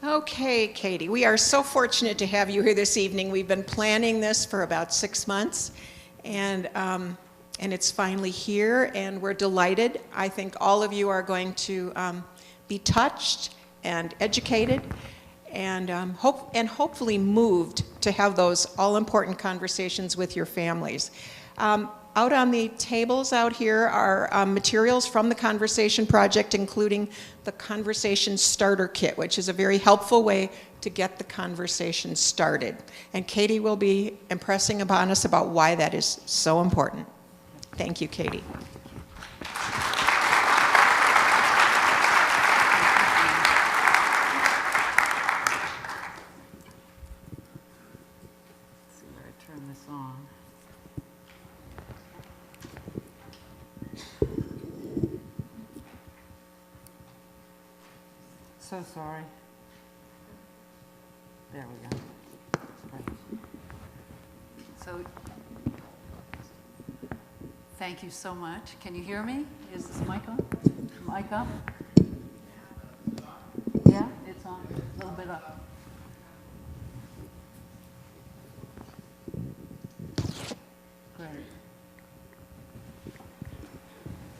Okay, Katy, we are so fortunate to have you here this evening. We've been planning this for about 6 months, and it's finally here, and we're delighted. I think all of you are going to be touched and educated, and hopefully moved to have those all-important conversations with your families. Out on the tables out here are materials from the Conversation Project, including the Conversation Starter Kit, which is a very helpful way to get the conversation started. And Katy will be impressing upon us about why that is so important. Thank you, Katy. Let's see where I turn this on. So sorry. There we go. Right. So, thank you so much. Can you hear me? Is this mic on? Mic up? Yeah, it's on. A little bit up. Great.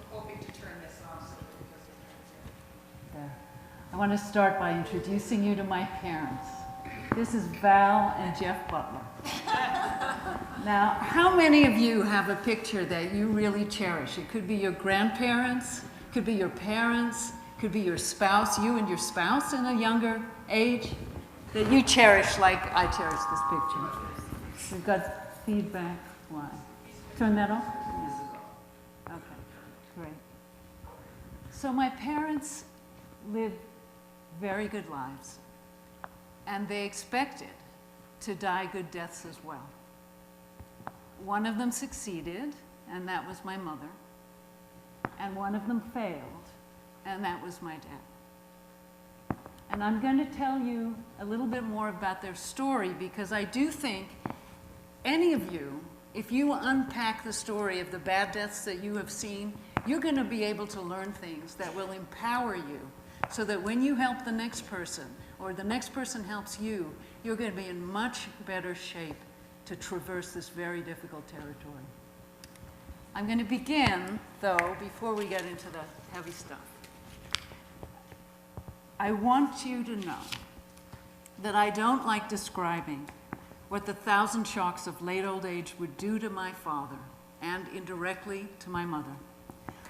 Hoping to turn this off so There. I want to start by introducing you to my parents. This is Val and Jeff Butler. Now, how many of you have a picture that you really cherish? It could be your grandparents, could be your parents, could be your spouse, you and your spouse in a younger age, that you cherish like I cherish this picture. We've got feedback. Why? Turn that off? Yeah. Okay, great. So my parents lived very good lives, and they expected to die good deaths as well. One of them succeeded, and that was my mother, and one of them failed, and that was my dad. And I'm going to tell you a little bit more about their story, because I do think any of you, if you unpack the story of the bad deaths that you have seen, you're going to be able to learn things that will empower you, so that when you help the next person, or the next person helps you, you're going to be in much better shape to traverse this very difficult territory. I'm going to begin, though, before we get into the heavy stuff. I want you to know that I don't like describing what the 1,000 shocks of late old age would do to my father, and indirectly to my mother,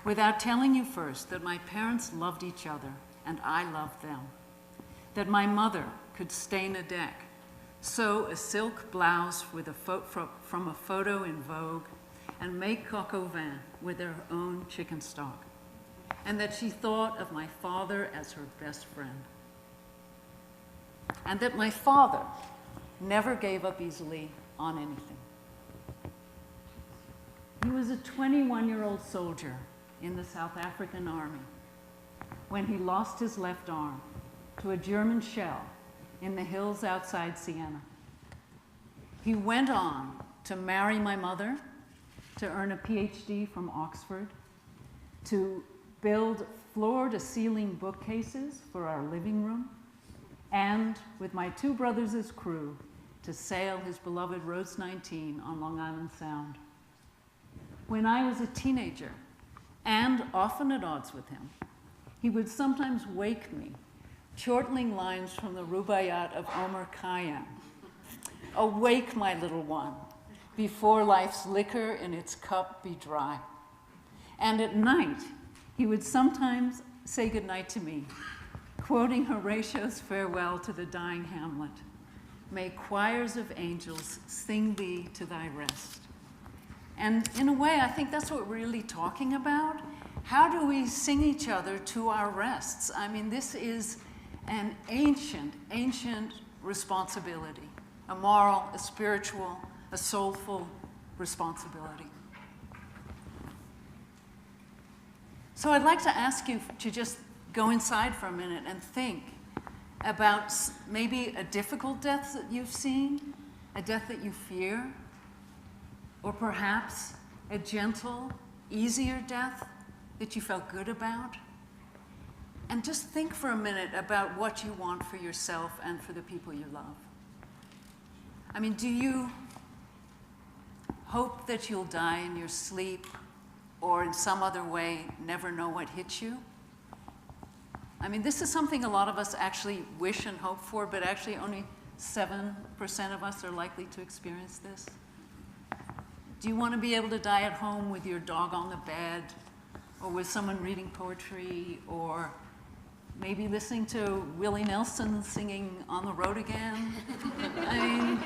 without telling you first that my parents loved each other, and I loved them. That my mother could stain a deck, sew a silk blouse with from a photo in Vogue, and make coq au vin with her own chicken stock. And that she thought of my father as her best friend. And that my father never gave up easily on anything. He was a 21-year-old soldier in the South African Army when he lost his left arm to a German shell in the hills outside Siena. He went on to marry my mother, to earn a PhD from Oxford, to build floor-to-ceiling bookcases for our living room, and with my 2 brothers as crew, to sail his beloved Rose 19 on Long Island Sound. When I was a teenager, and often at odds with him, he would sometimes wake me, chortling lines from the Rubaiyat of Omar Khayyam. Awake, my little one, before life's liquor in its cup be dry. And at night, he would sometimes say goodnight to me, quoting Horatio's farewell to the dying Hamlet. May choirs of angels sing thee to thy rest. And in a way, I think that's what we're really talking about. How do we sing each other to our rests? I mean, this is an ancient, ancient responsibility, a moral, a spiritual, a soulful responsibility. So I'd like to ask you to just go inside for a minute and think about maybe a difficult death that you've seen, a death that you fear, or perhaps a gentle, easier death that you felt good about. And just think for a minute about what you want for yourself and for the people you love. I mean, do you hope that you'll die in your sleep or in some other way never know what hit you? I mean, this is something a lot of us actually wish and hope for, but actually only 7% of us are likely to experience this. Do you want to be able to die at home with your dog on the bed, or with someone reading poetry, or maybe listening to Willie Nelson singing On the Road Again? I mean,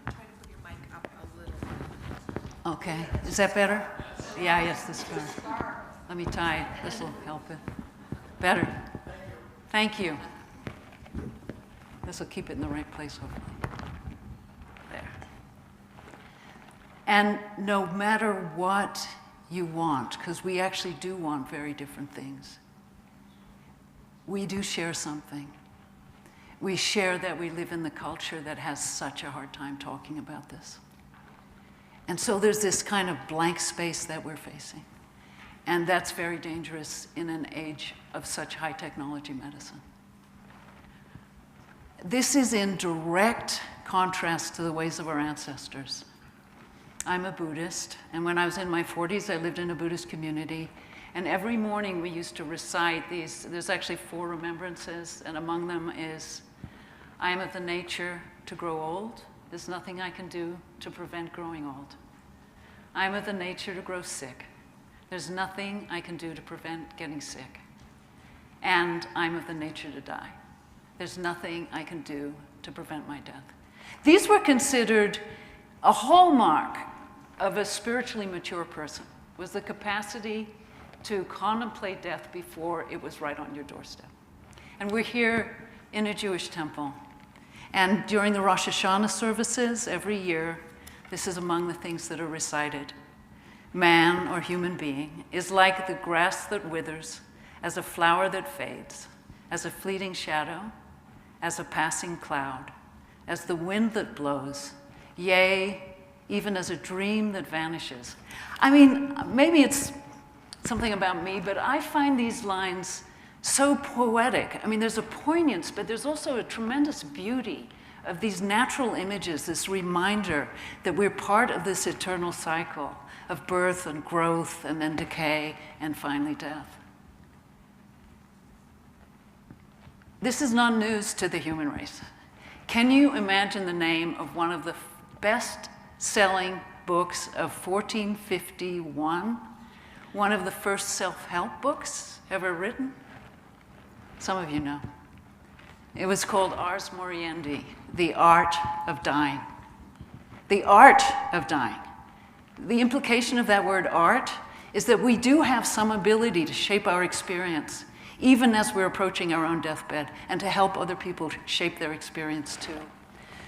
Try to put your mic up a little. okay, is that better? Yeah, yes, this is better. Let me tie it, this will help it. Better. Thank you. This will keep it in the right place, hopefully. There. And no matter what you want, because we actually do want very different things, we do share something. We share that we live in the culture that has such a hard time talking about this. And so there's this kind of blank space that we're facing. And that's very dangerous in an age of such high technology medicine. This is in direct contrast to the ways of our ancestors. I'm a Buddhist, and when I was in my 40s, I lived in a Buddhist community, and every morning we used to recite these. There's actually 4 remembrances, and among them is, I am of the nature to grow old. There's nothing I can do to prevent growing old. I am of the nature to grow sick. There's nothing I can do to prevent getting sick. And I'm of the nature to die. There's nothing I can do to prevent my death. These were considered a hallmark of a spiritually mature person, was the capacity to contemplate death before it was right on your doorstep. And we're here in a Jewish temple. And during the Rosh Hashanah services every year, this is among the things that are recited. Man, or human being, is like the grass that withers, as a flower that fades, as a fleeting shadow, as a passing cloud, as the wind that blows, yea, even as a dream that vanishes. I mean, maybe it's something about me, but I find these lines so poetic. I mean, there's a poignance, but there's also a tremendous beauty of these natural images, this reminder that we're part of this eternal cycle of birth and growth and then decay and finally death. This is not news to the human race. Can you imagine the name of one of the best-selling books of 1451? One of the first self-help books ever written? Some of you know. It was called Ars Moriendi, The Art of Dying. The art of dying. The implication of that word art is that we do have some ability to shape our experience, even as we're approaching our own deathbed, and to help other people shape their experience too.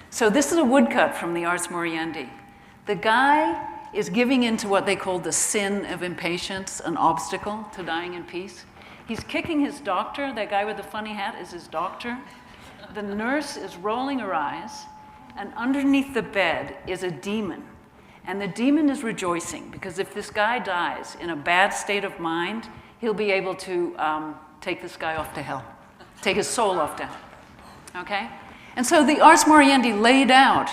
So this is a woodcut from the Ars Moriendi. The guy is giving into what they call the sin of impatience, an obstacle to dying in peace. He's kicking his doctor. That guy with the funny hat is his doctor. The nurse is rolling her eyes, and underneath the bed is a demon. And the demon is rejoicing, because if this guy dies in a bad state of mind, he'll be able to take this guy off to hell, take his soul off to hell, okay? And so the Ars Moriendi laid out,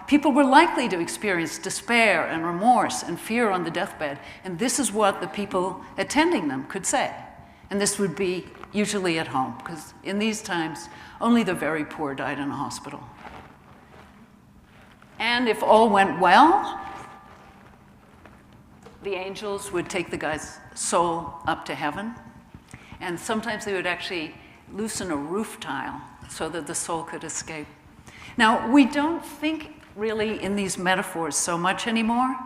people were likely to experience despair and remorse and fear on the deathbed, and this is what the people attending them could say. And this would be usually at home, because in these times, only the very poor died in a hospital. And if all went well, the angels would take the guy's soul up to heaven. And sometimes they would actually loosen a roof tile so that the soul could escape. Now, we don't think really in these metaphors so much anymore,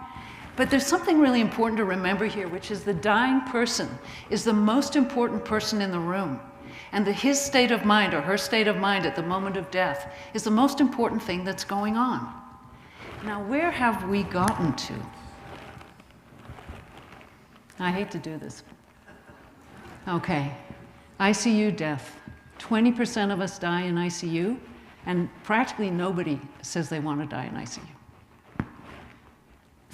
but there's something really important to remember here, which is the dying person is the most important person in the room. And that his state of mind or her state of mind at the moment of death is the most important thing that's going on. Now, where have we gotten to? I hate to do this. Okay, ICU death. 20% of us die in ICU, and practically nobody says they want to die in ICU.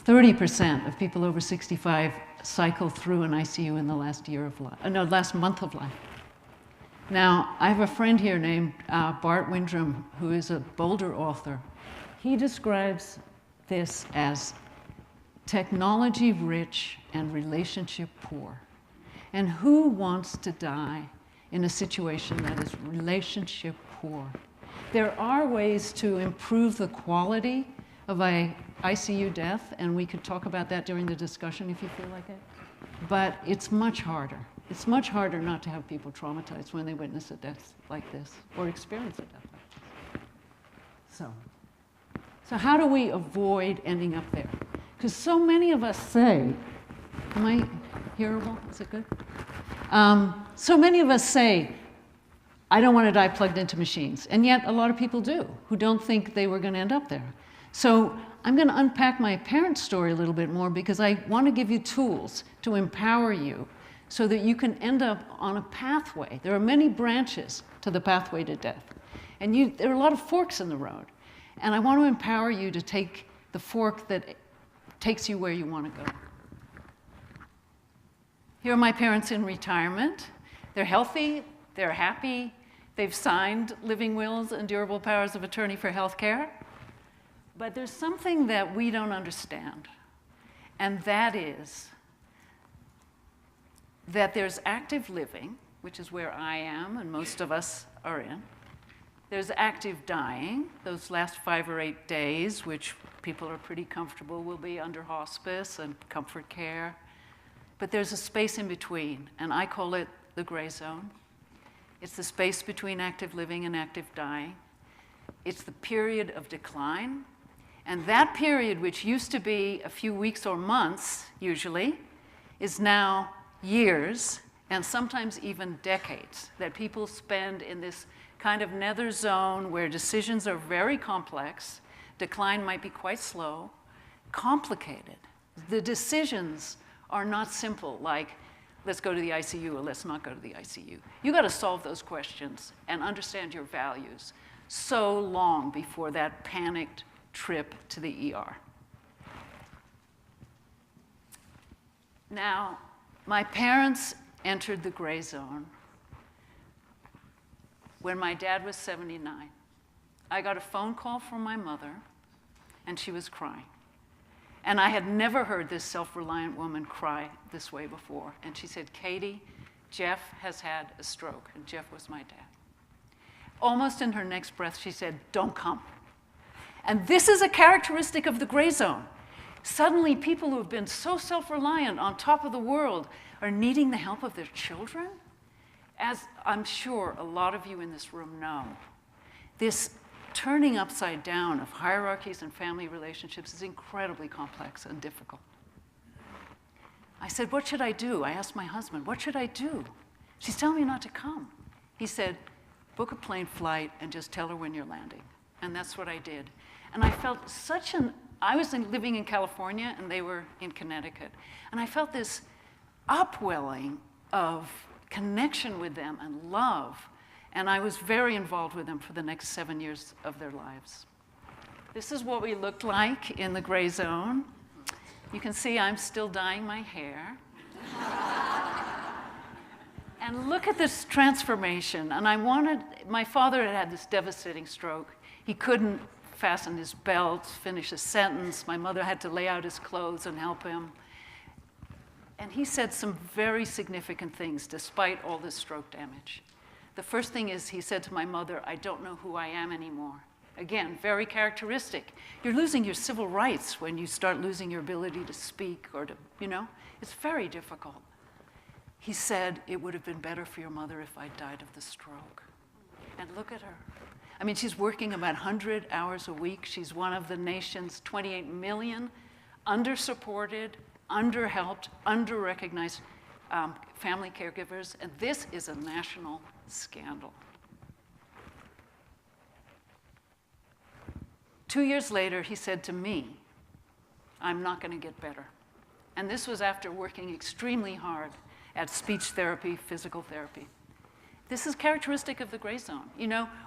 30% of people over 65 cycle through an ICU in the last year of life, last month of life. Now, I have a friend here named Bart Windrum, who is a Boulder author. He describes this as technology-rich and relationship-poor. And who wants to die in a situation that is relationship-poor? There are ways to improve the quality of an ICU death, and we could talk about that during the discussion if you feel like it. But it's much harder. It's much harder not to have people traumatized when they witness a death like this or experience a death like this. So how do we avoid ending up there? Because so many of us say, am I hearable? Is it good? So many of us say, I don't want to die plugged into machines. And yet a lot of people do, who don't think they were going to end up there. So I'm going to unpack my parents' story a little bit more because I want to give you tools to empower you so that you can end up on a pathway. There are many branches to the pathway to death. And there are a lot of forks in the road. And I want to empower you to take the fork that takes you where you want to go. Here are my parents in retirement. They're healthy, they're happy, they've signed living wills and durable powers of attorney for health care. But there's something that we don't understand, and that is that there's active living, which is where I am and most of us are in. There's active dying, those last 5 or 8 days, which people are pretty comfortable will be under hospice and comfort care. But there's a space in between, and I call it the gray zone. It's the space between active living and active dying. It's the period of decline. And that period, which used to be a few weeks or months, usually, is now years and sometimes even decades that people spend in this kind of nether zone where decisions are very complex, decline might be quite slow, complicated. The decisions are not simple, like let's go to the ICU or let's not go to the ICU. You got to solve those questions and understand your values so long before that panicked trip to the ER. Now, my parents entered the gray zone when my dad was 79. I got a phone call from my mother, and she was crying. And I had never heard this self-reliant woman cry this way before. And she said, Katy, Jeff has had a stroke. And Jeff was my dad. Almost in her next breath, she said, don't come. And this is a characteristic of the gray zone. Suddenly, people who have been so self-reliant on top of the world are needing the help of their children. As I'm sure a lot of you in this room know, this turning upside down of hierarchies and family relationships is incredibly complex and difficult. I said, what should I do? I asked my husband, what should I do? She's telling me not to come. He said, book a plane flight and just tell her when you're landing. And that's what I did. And I felt I was living in California and they were in Connecticut. And I felt this upwelling of connection with them and love. And I was very involved with them for the next 7 years of their lives. This is what we looked like in the gray zone. You can see I'm still dyeing my hair. And look at this transformation. And my father had this devastating stroke. He couldn't fasten his belt, finish a sentence. My mother had to lay out his clothes and help him. And he said some very significant things despite all this stroke damage. The first thing is he said to my mother, I don't know who I am anymore. Again, very characteristic. You're losing your civil rights when you start losing your ability to speak or to, it's very difficult. He said, it would have been better for your mother if I died of the stroke. And look at her. I mean, she's working about 100 hours a week. She's one of the nation's 28 million under-supported, under-helped, under-recognized family caregivers. And this is a national scandal. 2 years later, he said to me, I'm not going to get better. And this was after working extremely hard at speech therapy, physical therapy. This is characteristic of the gray zone.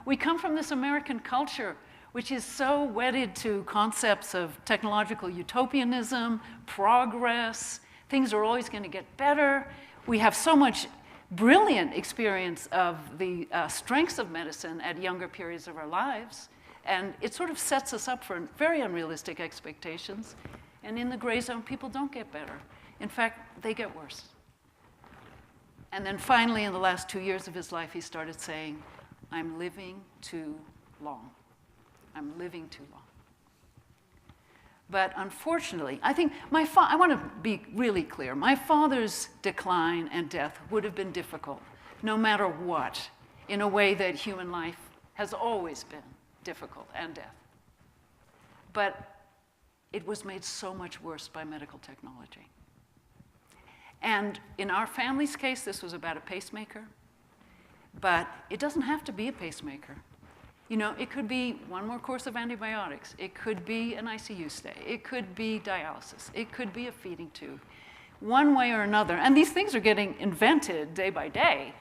We come from this American culture which is so wedded to concepts of technological utopianism, progress, Things are always going to get better. We have so much brilliant experience of the strengths of medicine at younger periods of our lives. And it sort of sets us up for very unrealistic expectations. And in the gray zone, people don't get better. In fact, they get worse. And then finally, in the last 2 years of his life, he started saying, I'm living too long. I'm living too long. But unfortunately, I think I want to be really clear. My father's decline and death would have been difficult, no matter what, in a way that human life has always been difficult, and death. But it was made so much worse by medical technology. And in our family's case, this was about a pacemaker. But it doesn't have to be a pacemaker. You know, it could be one more course of antibiotics. It could be an ICU stay. It could be dialysis. It could be a feeding tube. One way or another. And these things are getting invented day by day.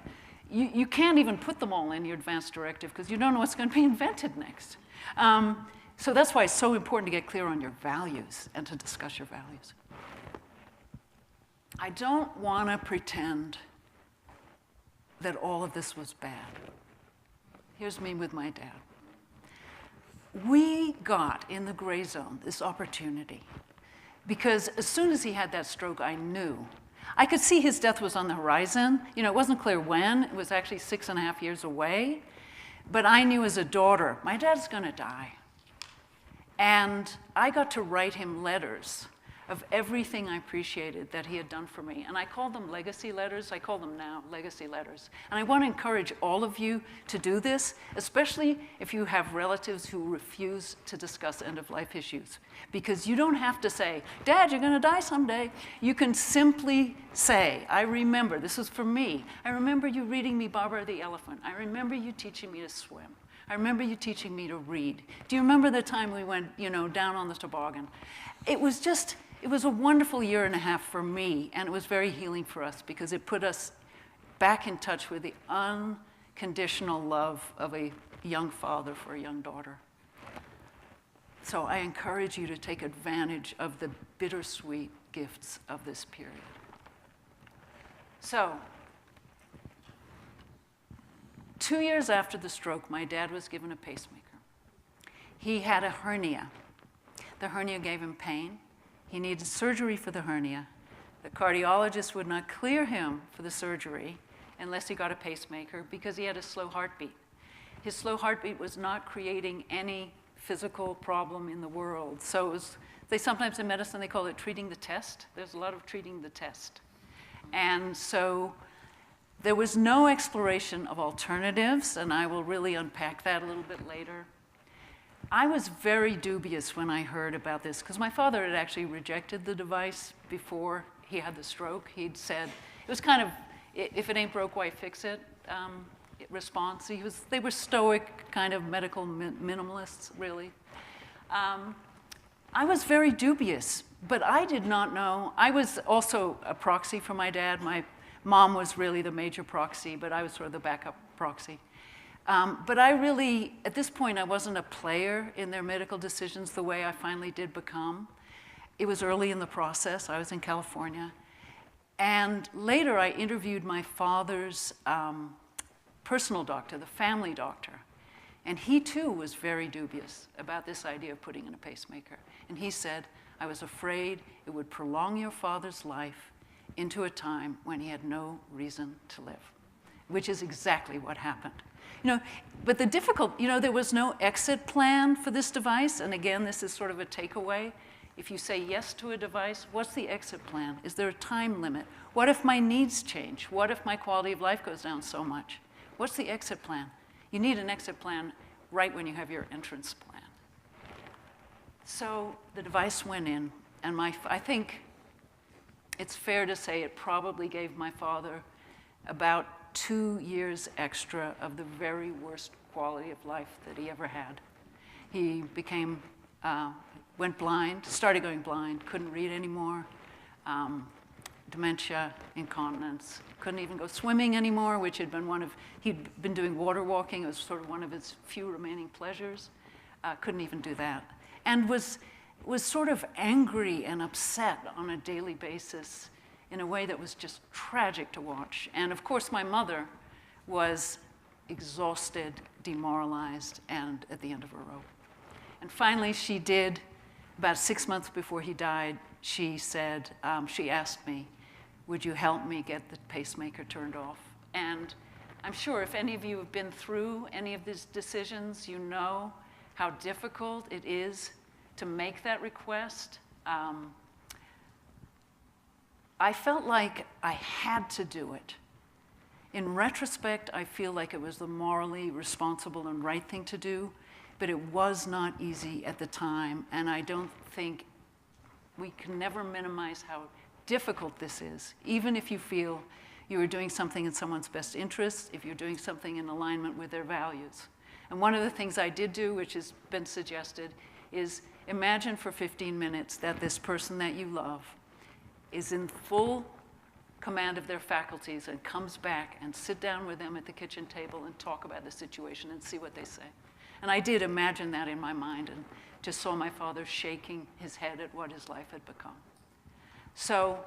You can't even put them all in your advanced directive because you don't know what's going to be invented next. So that's why it's so important to get clear on your values and to discuss your values. I don't want to pretend that all of this was bad. Here's me with my dad. We got in the gray zone this opportunity because as soon as he had that stroke, I knew. I could see his death was on the horizon. You know, it wasn't clear when. It was actually 6.5 years away. But I knew as a daughter, my dad's going to die. And I got to write him letters of everything I appreciated that he had done for me. And I call them legacy letters. I call them now legacy letters. And I want to encourage all of you to do this, especially if you have relatives who refuse to discuss end-of-life issues. Because you don't have to say, Dad, you're going to die someday. You can simply say, I remember, this was for me. I remember you reading me Barbara the Elephant. I remember you teaching me to swim. I remember you teaching me to read. Do you remember the time we went, you know, down on the toboggan? It was a wonderful 1.5 years for me, and it was very healing for us because it put us back in touch with the unconditional love of a young father for a young daughter. So I encourage you to take advantage of the bittersweet gifts of this period. So, 2 years after the stroke, my dad was given a pacemaker. He had a hernia. The hernia gave him pain. He needed surgery for the hernia. The cardiologist would not clear him for the surgery unless he got a pacemaker because he had a slow heartbeat. His slow heartbeat was not creating any physical problem in the world. So it was, sometimes in medicine they call it treating the test. There's a lot of treating the test. And so there was no exploration of alternatives, and I will really unpack that a little bit later. I was very dubious when I heard about this because my father had actually rejected the device before he had the stroke. He'd said, it was kind of, if it ain't broke, why fix it response. They were stoic kind of medical minimalists, really. I was very dubious, but I did not know. I was also a proxy for my dad. My mom was really the major proxy, but I was sort of the backup proxy. But I really, at this point, I wasn't a player in their medical decisions the way I finally did become. It was early in the process. I was in California. And later, I interviewed my father's personal doctor, the family doctor. And he, too, was very dubious about this idea of putting in a pacemaker. And he said, I was afraid it would prolong your father's life into a time when he had no reason to live, which is exactly what happened. You know, but there was no exit plan for this device. And again, this is sort of a takeaway. If you say yes to a device, what's the exit plan? Is there a time limit? What if my needs change? What if my quality of life goes down so much? What's the exit plan? You need an exit plan right when you have your entrance plan. So the device went in, and I think it's fair to say it probably gave my father about 2 years extra of the very worst quality of life that he ever had. He went blind, started going blind, couldn't read anymore, dementia, incontinence, couldn't even go swimming anymore, which had been he'd been doing water walking. It was sort of one of his few remaining pleasures. Couldn't even do that. And was sort of angry and upset on a daily basis in a way that was just tragic to watch. And of course, my mother was exhausted, demoralized, and at the end of her rope. And finally, she did, about 6 months before he died, she said, she asked me, would you help me get the pacemaker turned off? And I'm sure if any of you have been through any of these decisions, you know how difficult it is to make that request. I felt like I had to do it. In retrospect, I feel like it was the morally responsible and right thing to do, but it was not easy at the time, and I don't think we can never minimize how difficult this is, even if you feel you are doing something in someone's best interest, if you're doing something in alignment with their values. And one of the things I did do, which has been suggested, is imagine for 15 minutes that this person that you love is in full command of their faculties and comes back and sit down with them at the kitchen table and talk about the situation and see what they say. And I did imagine that in my mind and just saw my father shaking his head at what his life had become. So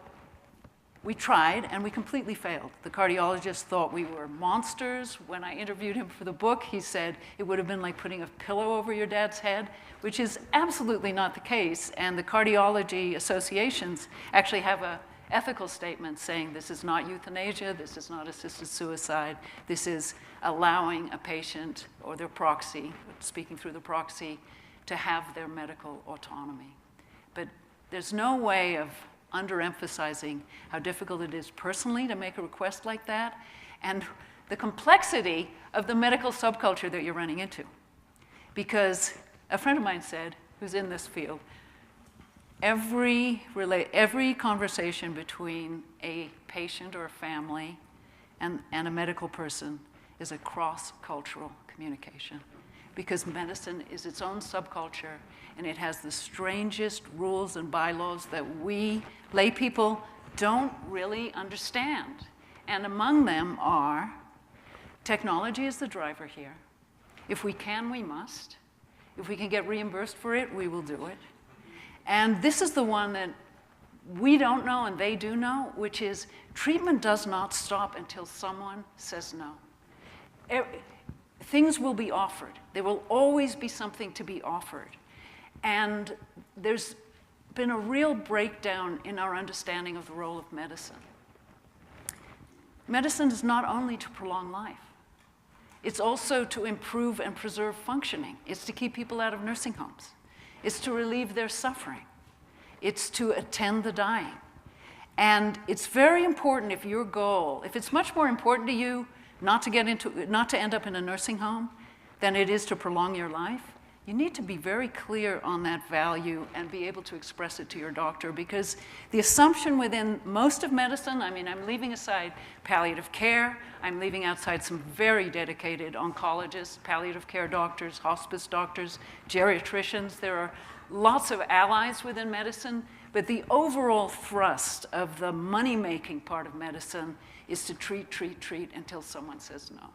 we tried, and we completely failed. The cardiologist thought we were monsters. When I interviewed him for the book, he said it would have been like putting a pillow over your dad's head, which is absolutely not the case. And the cardiology associations actually have an ethical statement saying this is not euthanasia, this is not assisted suicide, this is allowing a patient or their proxy, speaking through the proxy, to have their medical autonomy. But there's no way of underemphasizing how difficult it is personally to make a request like that, and the complexity of the medical subculture that you're running into. Because a friend of mine said, who's in this field, every conversation between a patient or a family and a medical person is a cross-cultural communication. Because medicine is its own subculture, and it has the strangest rules and bylaws that we lay people don't really understand. And among them are, technology is the driver here. If we can, we must. If we can get reimbursed for it, we will do it. And this is the one that we don't know and they do know, which is treatment does not stop until someone says no. Things will be offered. There will always be something to be offered. And there's been a real breakdown in our understanding of the role of medicine. Medicine is not only to prolong life. It's also to improve and preserve functioning. It's to keep people out of nursing homes. It's to relieve their suffering. It's to attend the dying. And it's very important if your goal, if it's much more important to you not to end up in a nursing home than it is to prolong your life, you need to be very clear on that value and be able to express it to your doctor, because the assumption within most of medicine, I mean, I'm leaving aside palliative care, I'm leaving outside some very dedicated oncologists, palliative care doctors, hospice doctors, geriatricians. There are lots of allies within medicine, but the overall thrust of the money-making part of medicine is to treat, treat, treat until someone says no.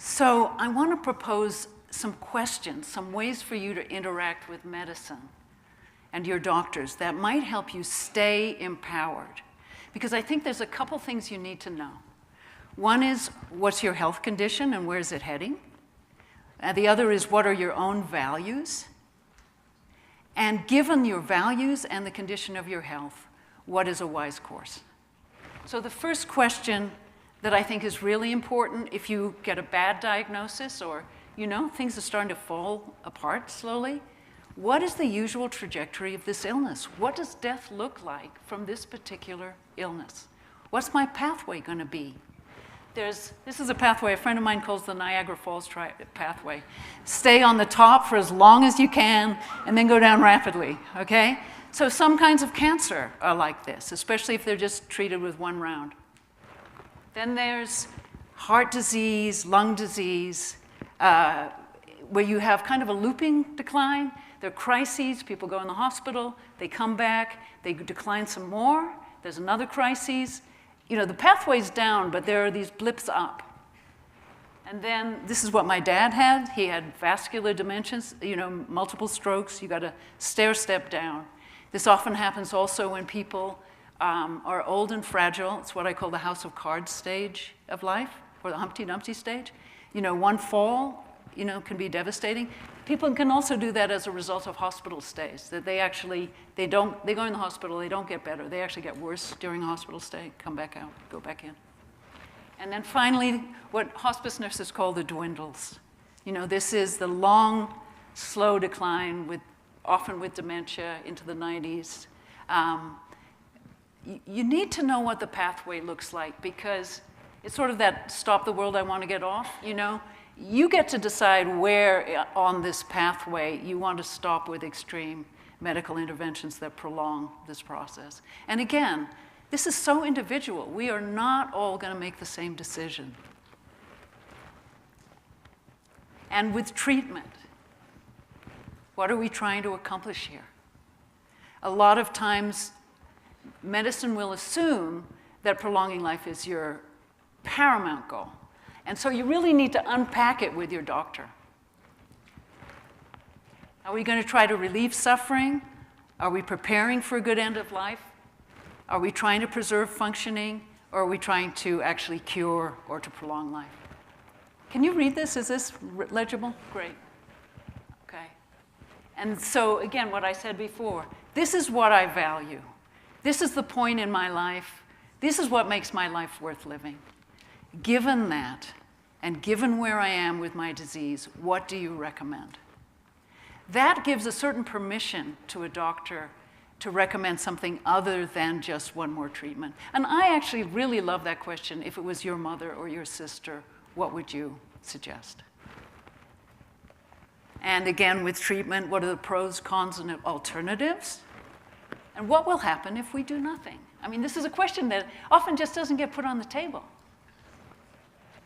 So I want to propose some questions, some ways for you to interact with medicine and your doctors that might help you stay empowered. Because I think there's a couple things you need to know. One is, what's your health condition and where is it heading? And the other is, what are your own values? And given your values and the condition of your health, what is a wise course? So the first question that I think is really important if you get a bad diagnosis or, things are starting to fall apart slowly, what is the usual trajectory of this illness? What does death look like from this particular illness? What's my pathway going to be? This is a pathway a friend of mine calls the Niagara Falls pathway. Stay on the top for as long as you can and then go down rapidly, okay? So some kinds of cancer are like this, especially if they're just treated with one round. Then there's heart disease, lung disease, where you have kind of a looping decline. There are crises, people go in the hospital, they come back, they decline some more, there's another crisis. The pathway's down, but there are these blips up. And then this is what my dad had. He had vascular dementias, multiple strokes. You got to stair step down. This often happens also when people are old and fragile. It's what I call the house of cards stage of life, or the Humpty Dumpty stage. You know, one fall, you know, can be devastating. People can also do that as a result of hospital stays, that they go in the hospital, they don't get better. They actually get worse during a hospital stay, come back out, go back in. And then finally, what hospice nurses call the dwindles. You know, this is the long, slow decline, often with dementia into the 90s. You need to know what the pathway looks like, because it's sort of that stop the world, I want to get off, you know? You get to decide where on this pathway you want to stop with extreme medical interventions that prolong this process. And again, this is so individual. We are not all going to make the same decision. And with treatment, what are we trying to accomplish here? A lot of times, medicine will assume that prolonging life is your paramount goal. And so you really need to unpack it with your doctor. Are we going to try to relieve suffering? Are we preparing for a good end of life? Are we trying to preserve functioning? Or are we trying to actually cure or to prolong life? Can you read this? Is this legible? Great. Okay. And so, again, what I said before, this is what I value. This is the point in my life. This is what makes my life worth living. Given that, and given where I am with my disease, what do you recommend? That gives a certain permission to a doctor to recommend something other than just one more treatment. And I actually really love that question. If it was your mother or your sister, what would you suggest? And again, with treatment, what are the pros, cons, and alternatives? And what will happen if we do nothing? I mean, this is a question that often just doesn't get put on the table.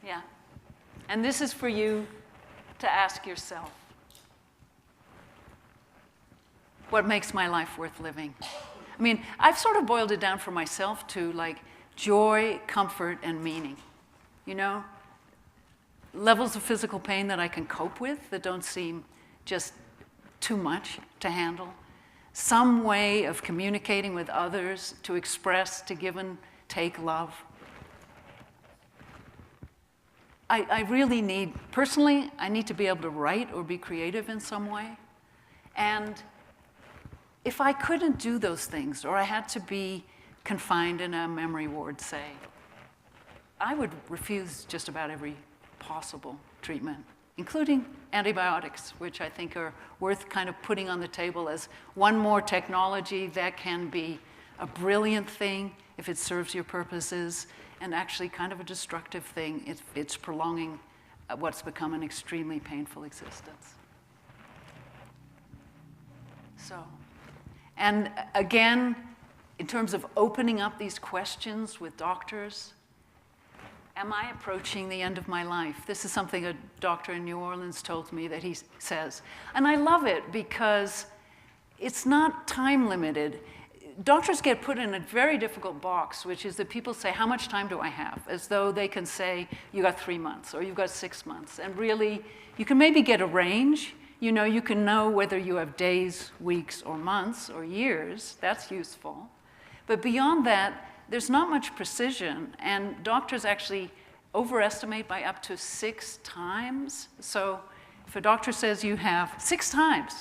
Yeah. And this is for you to ask yourself. What makes my life worth living? I mean, I've sort of boiled it down for myself to like joy, comfort, and meaning. You know? Levels of physical pain that I can cope with, that don't seem just too much to handle. Some way of communicating with others, to express, to give and take love. I really need, personally, I need to be able to write or be creative in some way. And if I couldn't do those things, or I had to be confined in a memory ward, say, I would refuse just about every possible treatment, including antibiotics, which I think are worth kind of putting on the table as one more technology that can be a brilliant thing if it serves your purposes, and actually kind of a destructive thing if it's prolonging what's become an extremely painful existence. So, and again, in terms of opening up these questions with doctors, am I approaching the end of my life? This is something a doctor in New Orleans told me that he says. And I love it because it's not time limited. Doctors get put in a very difficult box, which is that people say, how much time do I have? As though they can say, you got 3 months or you've got 6 months. And really, you can maybe get a range. You know, you can know whether you have days, weeks, or months, or years. That's useful. But beyond that, there's not much precision, and doctors actually overestimate by up to 6 times. So if a doctor says you have 6 times,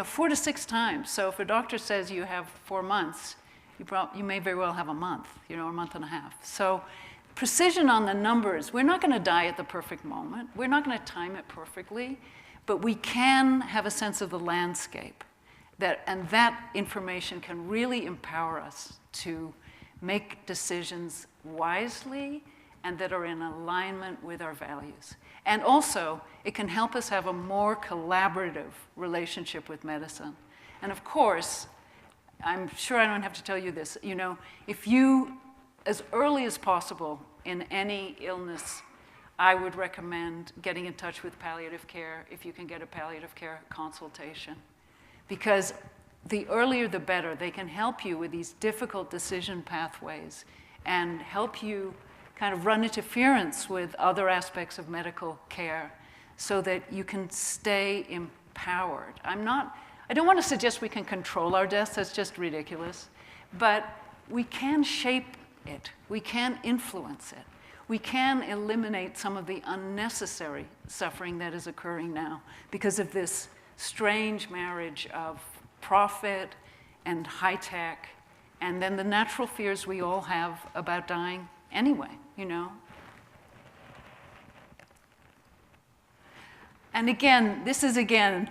4 to 6 times. So if a doctor says you have 4 months, you may very well have a month, a month and a half. So precision on the numbers. We're not going to die at the perfect moment. We're not going to time it perfectly, but we can have a sense of the landscape. And that information can really empower us to make decisions wisely and that are in alignment with our values. And also, it can help us have a more collaborative relationship with medicine. And of course, I'm sure I don't have to tell you this, if you, as early as possible in any illness, I would recommend getting in touch with palliative care if you can get a palliative care consultation. Because the earlier the better. They can help you with these difficult decision pathways and help you kind of run interference with other aspects of medical care so that you can stay empowered. I don't want to suggest we can control our deaths, that's just ridiculous, but we can shape it. We can influence it. We can eliminate some of the unnecessary suffering that is occurring now because of this strange marriage of profit and high tech, and then the natural fears we all have about dying anyway, you know. And again, this is I've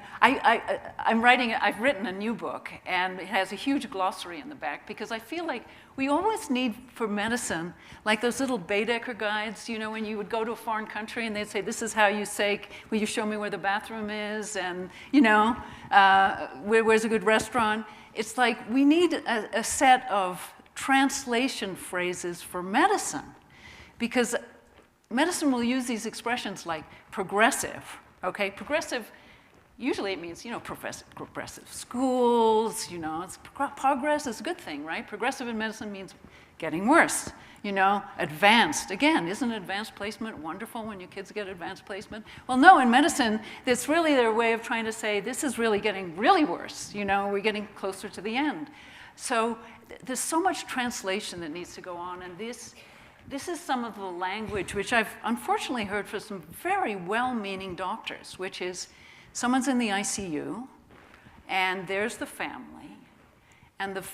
written a new book, and it has a huge glossary in the back because I feel like we always need for medicine, like those little Baedeker guides, you know, when you would go to a foreign country and they'd say, this is how you say, will you show me where the bathroom is? And, you know, where's a good restaurant? It's like we need a set of translation phrases for medicine because medicine will use these expressions like progressive. Okay, progressive, usually it means, you know, progressive schools, you know, progress is a good thing, right? Progressive in medicine means getting worse, you know, advanced. Again, isn't advanced placement wonderful when your kids get advanced placement? Well, no, in medicine, it's really their way of trying to say, this is really getting really worse, you know, we're getting closer to the end. So there's so much translation that needs to go on, and this is some of the language which I've unfortunately heard from some very well-meaning doctors, which is someone's in the ICU, and there's the family, and the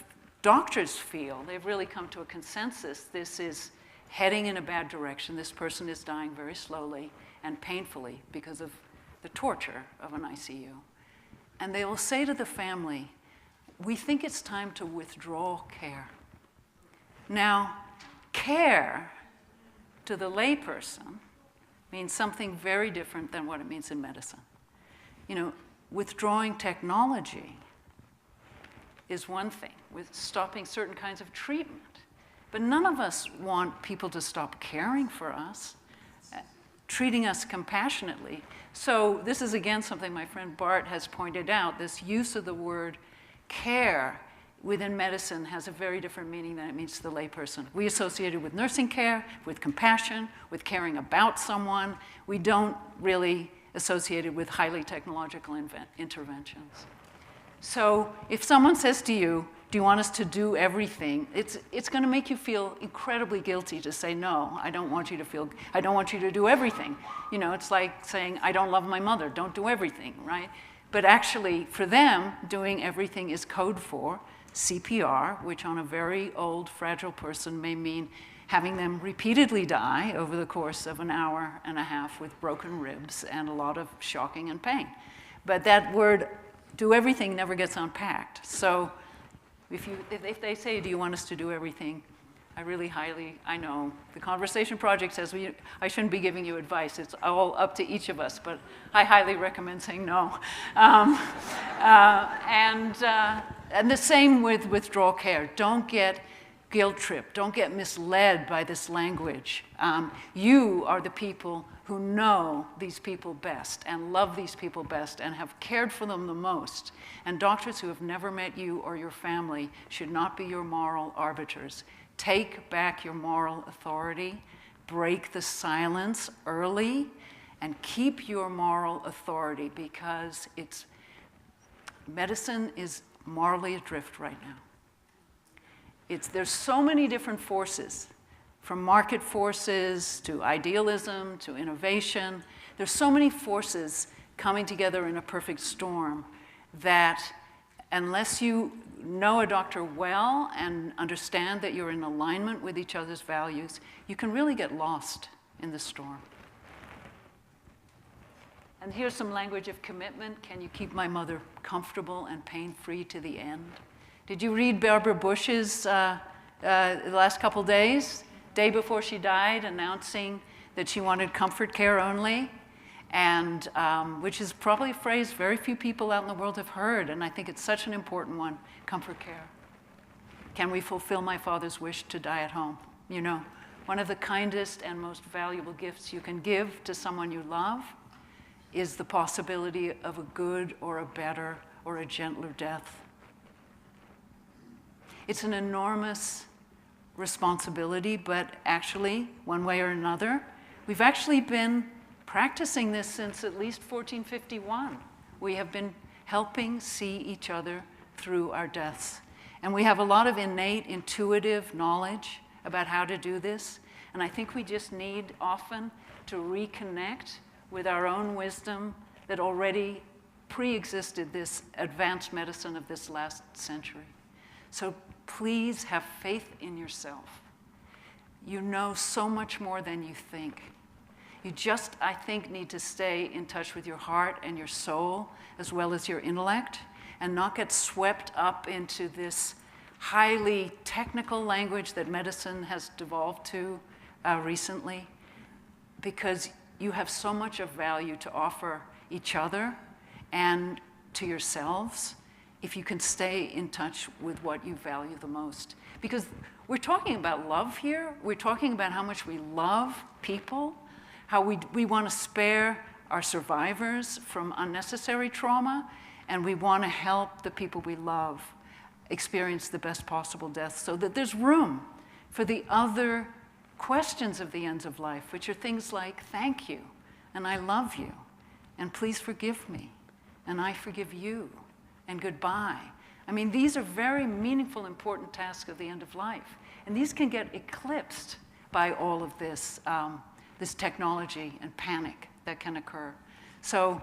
doctors feel, they've really come to a consensus, this is heading in a bad direction. This person is dying very slowly and painfully because of the torture of an ICU. And they will say to the family, we think it's time to withdraw care. Now, care to the layperson means something very different than what it means in medicine. You know, withdrawing technology is one thing, with stopping certain kinds of treatment. But none of us want people to stop caring for us, treating us compassionately. So this is again something my friend Bart has pointed out, this use of the word care within medicine has a very different meaning than it means to the layperson. We associate it with nursing care, with compassion, with caring about someone. We don't really associate it with highly technological interventions. So if someone says to you, do you want us to do everything? It's going to make you feel incredibly guilty to say, no, I don't want you to do everything. You know, it's like saying, I don't love my mother, don't do everything, right? But actually, for them, doing everything is code for CPR, which on a very old, fragile person may mean having them repeatedly die over the course of an hour and a half with broken ribs and a lot of shocking and pain. But that word, do everything, never gets unpacked. So if they say, do you want us to do everything? I know the Conversation Project says I shouldn't be giving you advice. It's all up to each of us, but I highly recommend saying no. And the same with withdrawal care. Don't get guilt-tripped. Don't get misled by this language. You are the people who know these people best and love these people best and have cared for them the most. And doctors who have never met you or your family should not be your moral arbiters. Take back your moral authority, break the silence early, and keep your moral authority because medicine is morally adrift right now. There's so many different forces, from market forces to idealism to innovation. There's so many forces coming together in a perfect storm that unless you know a doctor well and understand that you're in alignment with each other's values, you can really get lost in the storm. And here's some language of commitment. Can you keep my mother comfortable and pain-free to the end? Did you read Barbara Bush's the last couple days? Day before she died, announcing that she wanted comfort care only, and which is probably a phrase very few people out in the world have heard, and I think it's such an important one, comfort care. Can we fulfill my father's wish to die at home? You know, one of the kindest and most valuable gifts you can give to someone you love is the possibility of a good or a better or a gentler death. It's an enormous responsibility, but actually, one way or another, we've actually been practicing this since at least 1451. We have been helping see each other through our deaths. And we have a lot of innate, intuitive knowledge about how to do this. And I think we just need often to reconnect with our own wisdom that already pre-existed this advanced medicine of this last century. So please have faith in yourself. You know so much more than you think. You just, I think, need to stay in touch with your heart and your soul, as well as your intellect, and not get swept up into this highly technical language that medicine has devolved to recently, because you have so much of value to offer each other and to yourselves if you can stay in touch with what you value the most. Because we're talking about love here. We're talking about how much we love people, how we want to spare our survivors from unnecessary trauma, and we want to help the people we love experience the best possible death, so that there's room for the other questions of the ends of life, which are things like, thank you, and I love you, and please forgive me, and I forgive you, and goodbye. I mean, these are very meaningful, important tasks of the end of life, and these can get eclipsed by all of this, this technology and panic that can occur. So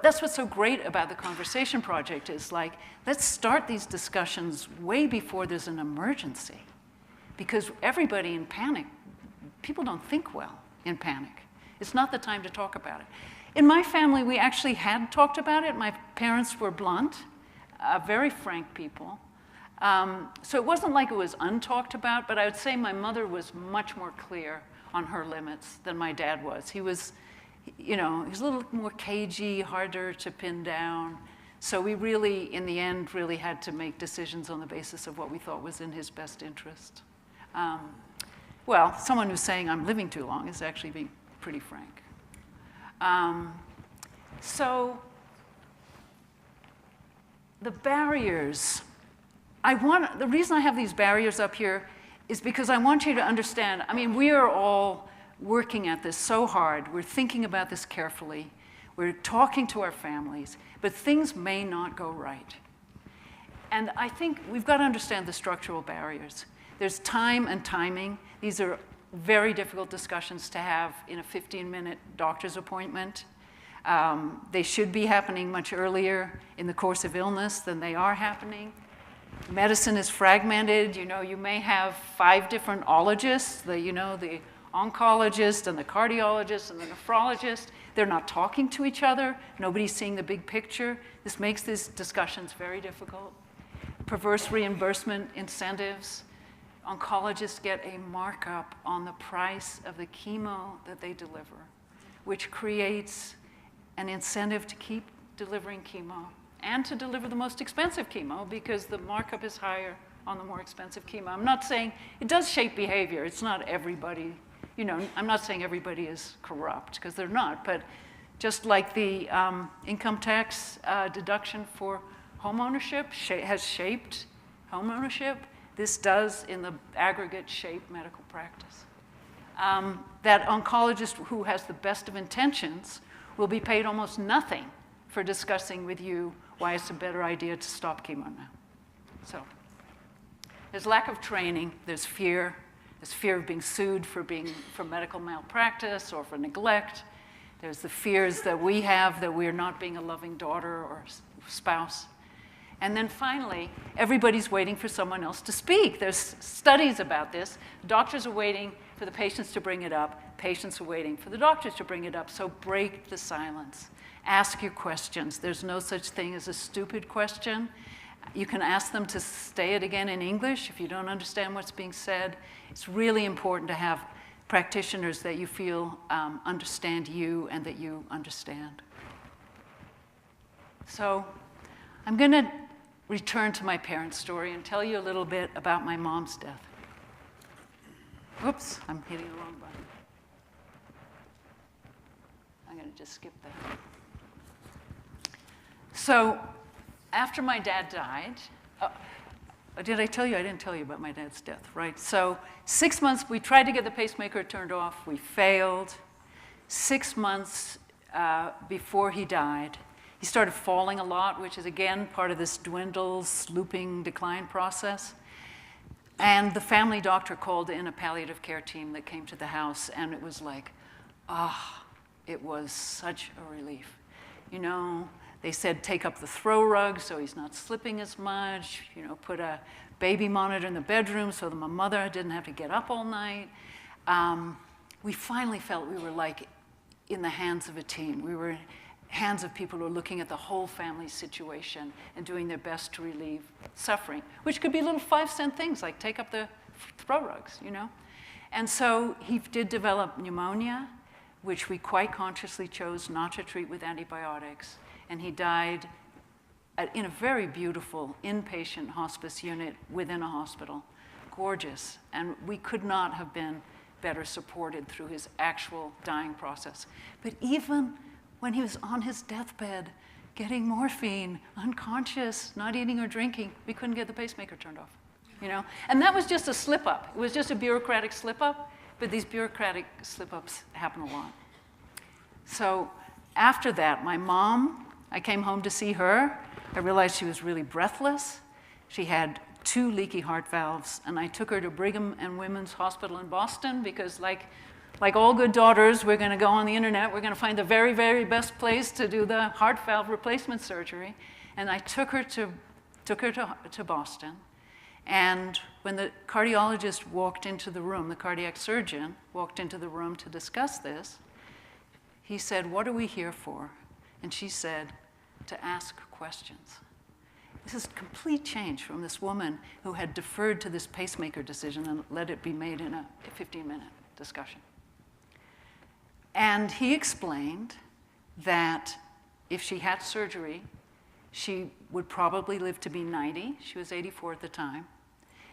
that's what's so great about the Conversation Project is, like, let's start these discussions way before there's an emergency. Because everybody in panic, people don't think well in panic. It's not the time to talk about it. In my family, we actually had talked about it. My parents were blunt, very frank people. So it wasn't like it was untalked about, but I would say my mother was much more clear on her limits than my dad was. He was, you know, he was a little more cagey, harder to pin down. So we really, in the end, really had to make decisions on the basis of what we thought was in his best interest. Well, someone who's saying I'm living too long is actually being pretty frank. So the barriers, the reason I have these barriers up here is because I want you to understand, I mean, we are all working at this so hard. We're thinking about this carefully. We're talking to our families, but things may not go right. And I think we've got to understand the structural barriers. There's time and timing. These are very difficult discussions to have in a 15-minute doctor's appointment. They should be happening much earlier in the course of illness than they are happening. Medicine is fragmented. You know, you may have 5 different ologists, the oncologist and the cardiologist and the nephrologist. They're not talking to each other. Nobody's seeing the big picture. This makes these discussions very difficult. Perverse reimbursement incentives. Oncologists get a markup on the price of the chemo that they deliver, which creates an incentive to keep delivering chemo and to deliver the most expensive chemo because the markup is higher on the more expensive chemo. I'm not saying it does shape behavior. It's not everybody, you know, I'm not saying everybody is corrupt because they're not, but just like the income tax deduction for homeownership has shaped homeownership, this does, in the aggregate, shape medical practice. That oncologist who has the best of intentions will be paid almost nothing for discussing with you why it's a better idea to stop chemo now. So there's lack of training, there's fear of being sued for medical malpractice or for neglect. There's the fears that we have that we're not being a loving daughter or spouse. And then finally, everybody's waiting for someone else to speak. There's studies about this. Doctors are waiting for the patients to bring it up. Patients are waiting for the doctors to bring it up. So break the silence. Ask your questions. There's no such thing as a stupid question. You can ask them to say it again in English if you don't understand what's being said. It's really important to have practitioners that you feel understand you and that you understand. So I'm going to return to my parents' story and tell you a little bit about my mom's death. Oops, I'm hitting the wrong button. I'm going to just skip that. So after my dad died, did I tell you? I didn't tell you about my dad's death, right? So 6 months, we tried to get the pacemaker turned off. We failed. 6 months before he died, He started falling a lot, which is, again, part of this dwindle, looping, decline process. And the family doctor called in a palliative care team that came to the house, and it was like, it was such a relief. You know, they said take up the throw rug so he's not slipping as much, you know, put a baby monitor in the bedroom so that my mother didn't have to get up all night. We finally felt we were like in the hands of a team. We were hands of people who are looking at the whole family's situation and doing their best to relieve suffering, which could be little 5-cent things like take up the throw rugs, you know? And so he did develop pneumonia, which we quite consciously chose not to treat with antibiotics. And he died in a very beautiful inpatient hospice unit within a hospital. Gorgeous. And we could not have been better supported through his actual dying process. But even when he was on his deathbed, getting morphine, unconscious, not eating or drinking, we couldn't get the pacemaker turned off, you know? And that was just a slip-up. It was just a bureaucratic slip-up, but these bureaucratic slip-ups happen a lot. So after that, my mom, I came home to see her. I realized she was really breathless. She had 2 leaky heart valves, and I took her to Brigham and Women's Hospital in Boston because like all good daughters, we're going to go on the internet. We're going to find the very, very best place to do the heart valve replacement surgery. And I took her to Boston. And when the cardiologist walked into the room, the cardiac surgeon walked into the room to discuss this, he said, "What are we here for?" And she said, "To ask questions." This is a complete change from this woman who had deferred to this pacemaker decision and let it be made in a 15-minute discussion. And he explained that if she had surgery, she would probably live to be 90. She was 84 at the time.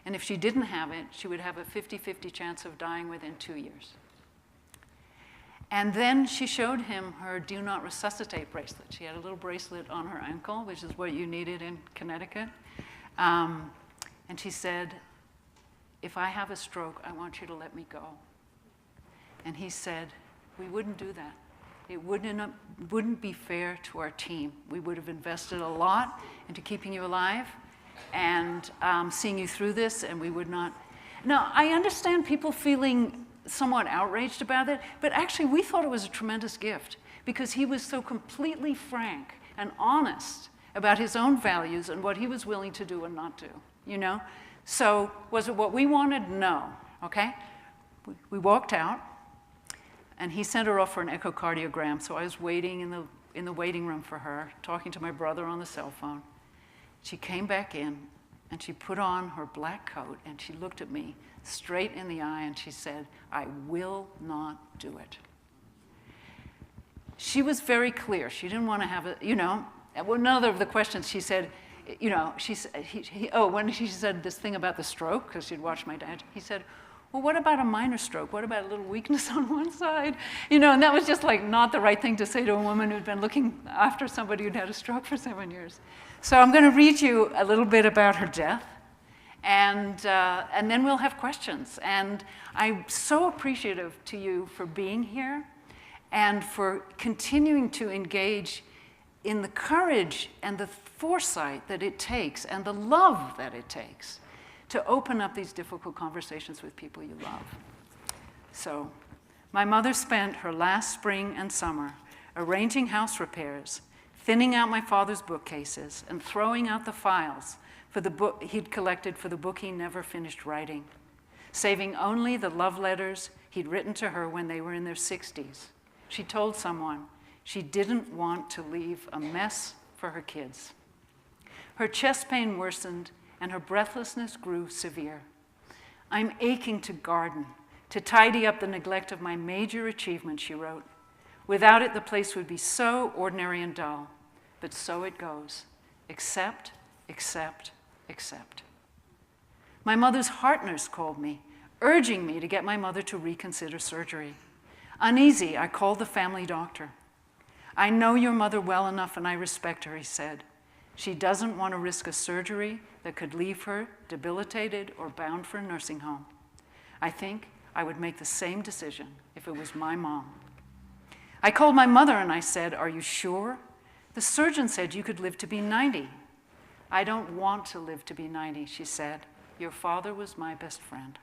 And if she didn't have it, she would have a 50-50 chance of dying within 2 years. And then she showed him her do not resuscitate bracelet. She had a little bracelet on her ankle, which is what you needed in Connecticut. And she said, "If I have a stroke, I want you to let me go." And he said, "We wouldn't do that. It wouldn't be fair to our team. We would have invested a lot into keeping you alive and seeing you through this, and we would not." Now, I understand people feeling somewhat outraged about it, but actually we thought it was a tremendous gift because he was so completely frank and honest about his own values and what he was willing to do and not do, you know? So was it what we wanted? No, okay? We walked out, and he sent her off for an echocardiogram, so I was waiting in the waiting room for her, talking to my brother on the cell phone. She came back in, and she put on her black coat, and she looked at me straight in the eye, and she said, "I will not do it." She was very clear. She didn't want to have a, you know, another of the questions she said, you know, when she said this thing about the stroke, because she'd watched my dad, he said, "Well, what about a minor stroke? What about a little weakness on one side?" You know, and that was just like not the right thing to say to a woman who'd been looking after somebody who'd had a stroke for 7 years. So I'm going to read you a little bit about her death, and then we'll have questions. And I'm so appreciative to you for being here and for continuing to engage in the courage and the foresight that it takes and the love that it takes to open up these difficult conversations with people you love. So, my mother spent her last spring and summer arranging house repairs, thinning out my father's bookcases, and throwing out the files for the book he'd collected for the book he never finished writing, saving only the love letters he'd written to her when they were in their 60s. She told someone she didn't want to leave a mess for her kids. Her chest pain worsened, and her breathlessness grew severe. "I'm aching to garden, to tidy up the neglect of my major achievement," she wrote. "Without it, the place would be so ordinary and dull. But so it goes. Accept, accept, accept." My mother's heart nurse called me, urging me to get my mother to reconsider surgery. Uneasy, I called the family doctor. "I know your mother well enough, and I respect her," he said. "She doesn't want to risk a surgery that could leave her debilitated or bound for a nursing home. I think I would make the same decision if it was my mom." I called my mother and I said, "Are you sure? The surgeon said you could live to be 90. I don't want to live to be 90, she said. Your father was my best friend.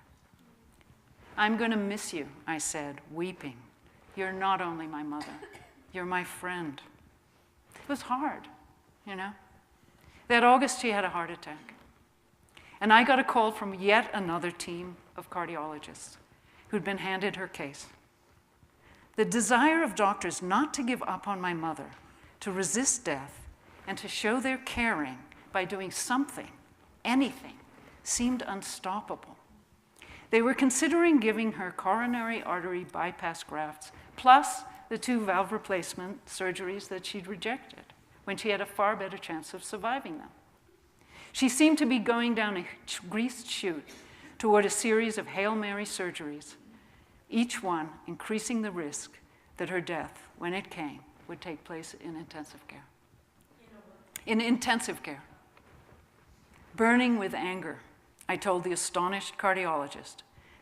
I'm going to miss you, I said, weeping. You're not only my mother, you're my friend. It was hard, you know. That August, she had a heart attack. And I got a call from yet another team of cardiologists who'd been handed her case. The desire of doctors not to give up on my mother, to resist death, and to show their caring by doing something, anything, seemed unstoppable. They were considering giving her coronary artery bypass grafts, plus the 2 valve replacement surgeries that she'd rejected, when she had a far better chance of surviving them. She seemed to be going down a greased chute toward a series of Hail Mary surgeries, each one increasing the risk that her death, when it came, would take place in intensive care. In intensive care. Burning with anger, I told the astonished cardiologist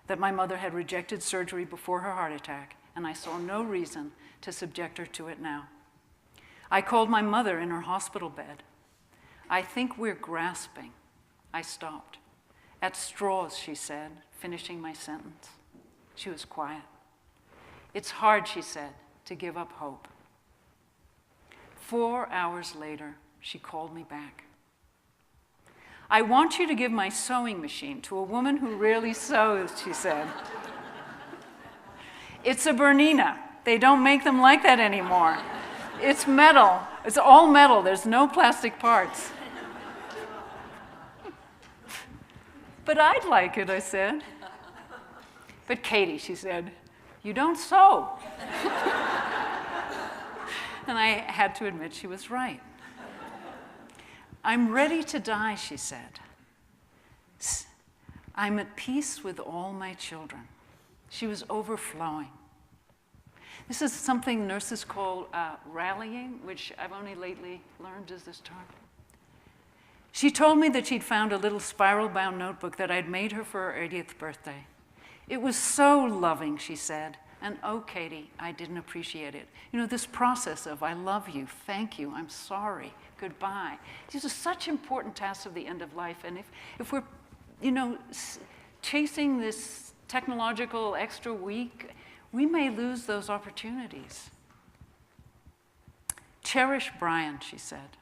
that my mother had rejected surgery before her heart attack, and I saw no reason to subject her to it now. I called my mother in her hospital bed. I think we're grasping. I stopped. At straws, she said, finishing my sentence. She was quiet. It's hard, she said, to give up hope. 4 hours later, she called me back. I want you to give my sewing machine to a woman who rarely sews, she said. It's a Bernina. They don't make them like that anymore. It's metal. It's all metal. There's no plastic parts. But I'd like it, I said. But Katy, she said, you don't sew. And I had to admit she was right. I'm ready to die, she said. I'm at peace with all my children. She was overflowing. This is something nurses call rallying, which I've only lately learned is this term. She told me that she'd found a little spiral-bound notebook that I'd made her for her 80th birthday. It was so loving, she said. And oh, Katy, I didn't appreciate it. You know, this process of I love you, thank you, I'm sorry, goodbye. These are such important tasks of the end of life. And if we're, you know, chasing this technological extra week, we may lose those opportunities. Cherish Brian, she said.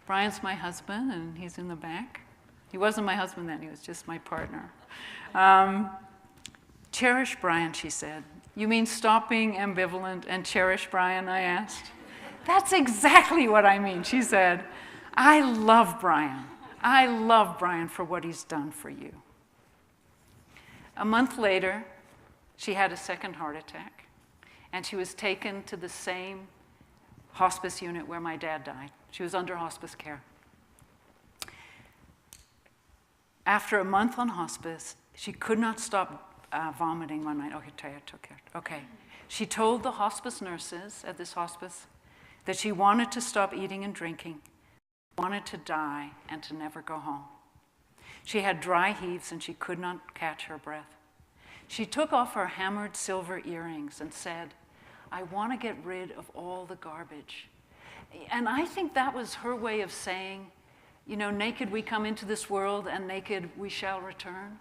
Brian's my husband, and he's in the back. He wasn't my husband then, he was just my partner. Cherish Brian, she said. You mean stop being ambivalent and cherish Brian, I asked. That's exactly what I mean, she said. I love Brian. I love Brian for what he's done for you. A month later, she had a second heart attack, and she was taken to the same hospice unit where my dad died. She was under hospice care. After a month on hospice, she could not stop vomiting one night. Okay, I took care. Okay. She told the hospice nurses at this hospice that she wanted to stop eating and drinking, wanted to die, and to never go home. She had dry heaves and she could not catch her breath. She took off her hammered silver earrings and said, I want to get rid of all the garbage. And I think that was her way of saying, you know, naked we come into this world and naked we shall return.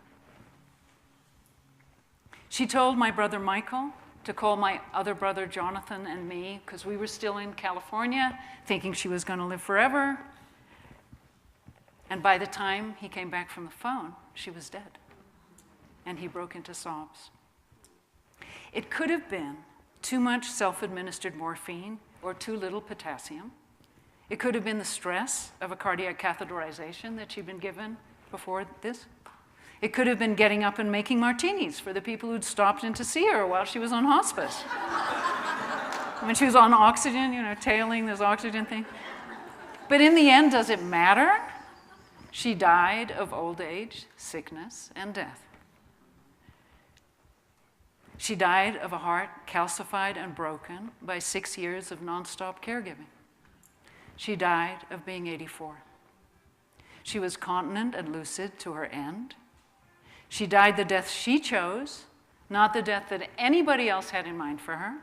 She told my brother Michael to call my other brother Jonathan and me, because we were still in California, thinking she was going to live forever. And by the time he came back from the phone, she was dead. And he broke into sobs. It could have been too much self-administered morphine or too little potassium. It could have been the stress of a cardiac catheterization that she'd been given before this. It could have been getting up and making martinis for the people who'd stopped in to see her while she was on hospice. When she was on oxygen, you know, tailing this oxygen thing. But in the end, does it matter? She died of old age, sickness, and death. She died of a heart calcified and broken by 6 years of nonstop caregiving. She died of being 84. She was continent and lucid to her end. She died the death she chose, not the death that anybody else had in mind for her.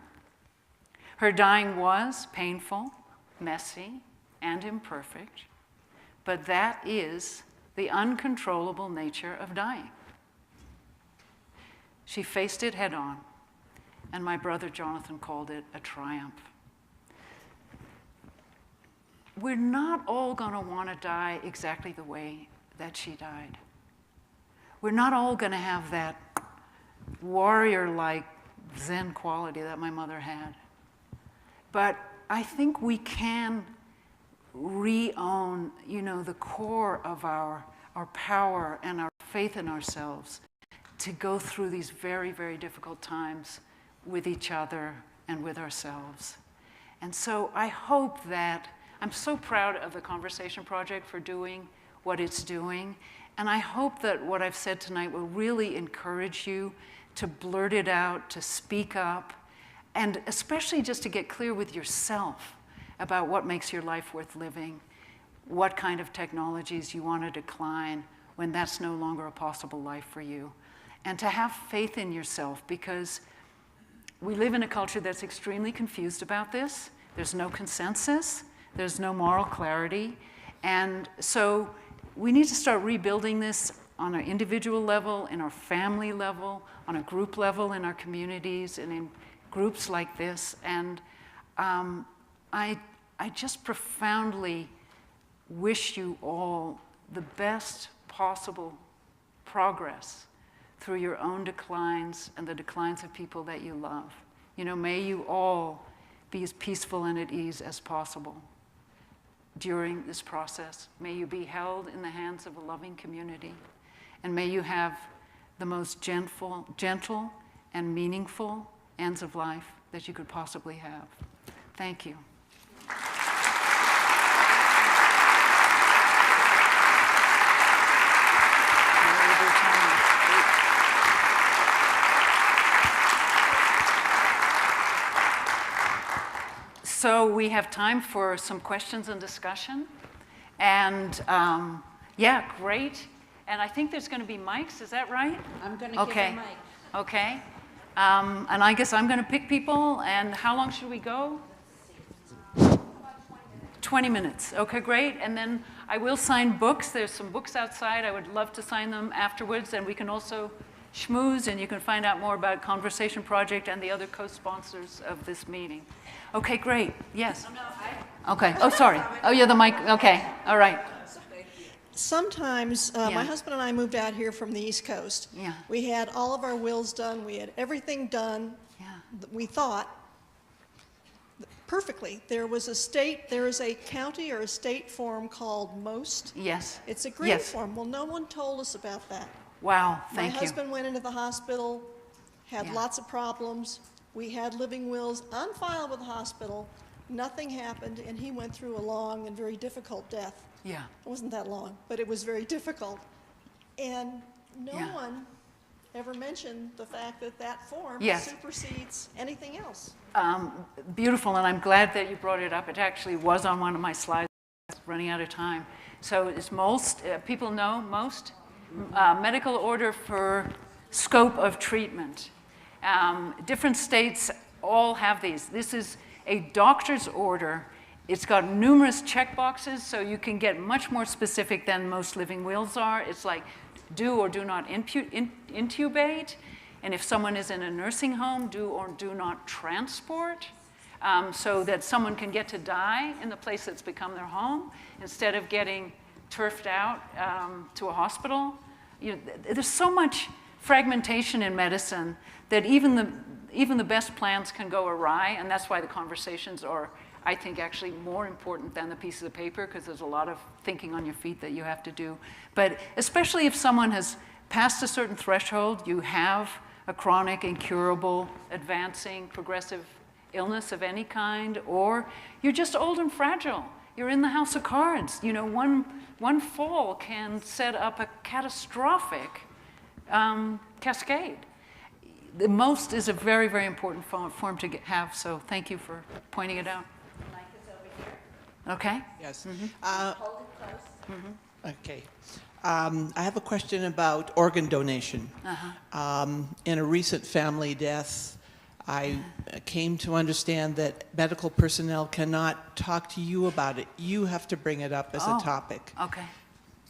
Her dying was painful, messy, and imperfect, but that is the uncontrollable nature of dying. She faced it head on, and my brother Jonathan called it a triumph. We're not all going to want to die exactly the way that she died. We're not all going to have that warrior-like Zen quality that my mother had. But I think we can re-own, the core of our power and our faith in ourselves to go through these very, very difficult times with each other and with ourselves. And so I hope that, I'm so proud of the Conversation Project for doing what it's doing, and I hope that what I've said tonight will really encourage you to blurt it out, to speak up, and especially just to get clear with yourself about what makes your life worth living, what kind of technologies you want to decline when that's no longer a possible life for you, and to have faith in yourself, because we live in a culture that's extremely confused about this. There's no consensus, there's no moral clarity, and so we need to start rebuilding this on an individual level, in our family level, on a group level in our communities, and in groups like this. And I just profoundly wish you all the best possible progress through your own declines and the declines of people that you love. May you all be as peaceful and at ease as possible during this process. May you be held in the hands of a loving community. And may you have the most gentle and meaningful ends of life that you could possibly have. Thank you. So we have time for some questions and discussion. And yeah, great. And I think there's going to be mics, is that right? I'm going to give a mic. Okay. And I guess I'm going to pick people. And how long should we go? 20 minutes. Okay, great. And then I will sign books. There's some books outside. I would love to sign them afterwards. And we can also schmooze, and you can find out more about Conversation Project and the other co-sponsors of this meeting. Okay, great. Yes? Okay. Oh, sorry. Oh, you're the mic. Okay. All right. Sometimes, Yeah. my husband and I moved out here from the East Coast. Yeah. We had all of our wills done. We had everything done. Yeah. We thought perfectly. There is a county or a state form called MOST. Yes. It's a green Yes. form. Well, no one told us about that. Wow. Thank My you. husband went into the hospital, had Yeah. lots of problems. We had living wills on file with the hospital. Nothing happened, and he went through a long and very difficult death. Yeah. It wasn't that long, but it was very difficult. And no Yeah. one ever mentioned the fact that that form Yes. supersedes anything else. Beautiful, and I'm glad that you brought it up. It actually was on one of my slides. Running out of time. So it's MOST. People know MOST? Medical order for scope of treatment. Different states all have these. This is a doctor's order. It's got numerous check boxes, so you can get much more specific than most living wills are. It's like do or do not intubate, and if someone is in a nursing home, do or do not transport, so that someone can get to die in the place that's become their home instead of getting turfed out to a hospital. There's so much fragmentation in medicine that even the best plans can go awry, and that's why the conversations are, I think, actually more important than the pieces of paper, because there's a lot of thinking on your feet that you have to do. But especially if someone has passed a certain threshold, you have a chronic, incurable, advancing, progressive illness of any kind, or you're just old and fragile. You're in the house of cards. One fall can set up a catastrophic cascade. The MOST is a very, very important form to have, so thank you for pointing it out. The mic is over here. Okay? Yes. Hold it close. Okay. I have a question about organ donation. Uh-huh. In a recent family death, I came to understand that medical personnel cannot talk to you about it. You have to bring it up as a Oh, topic. Okay,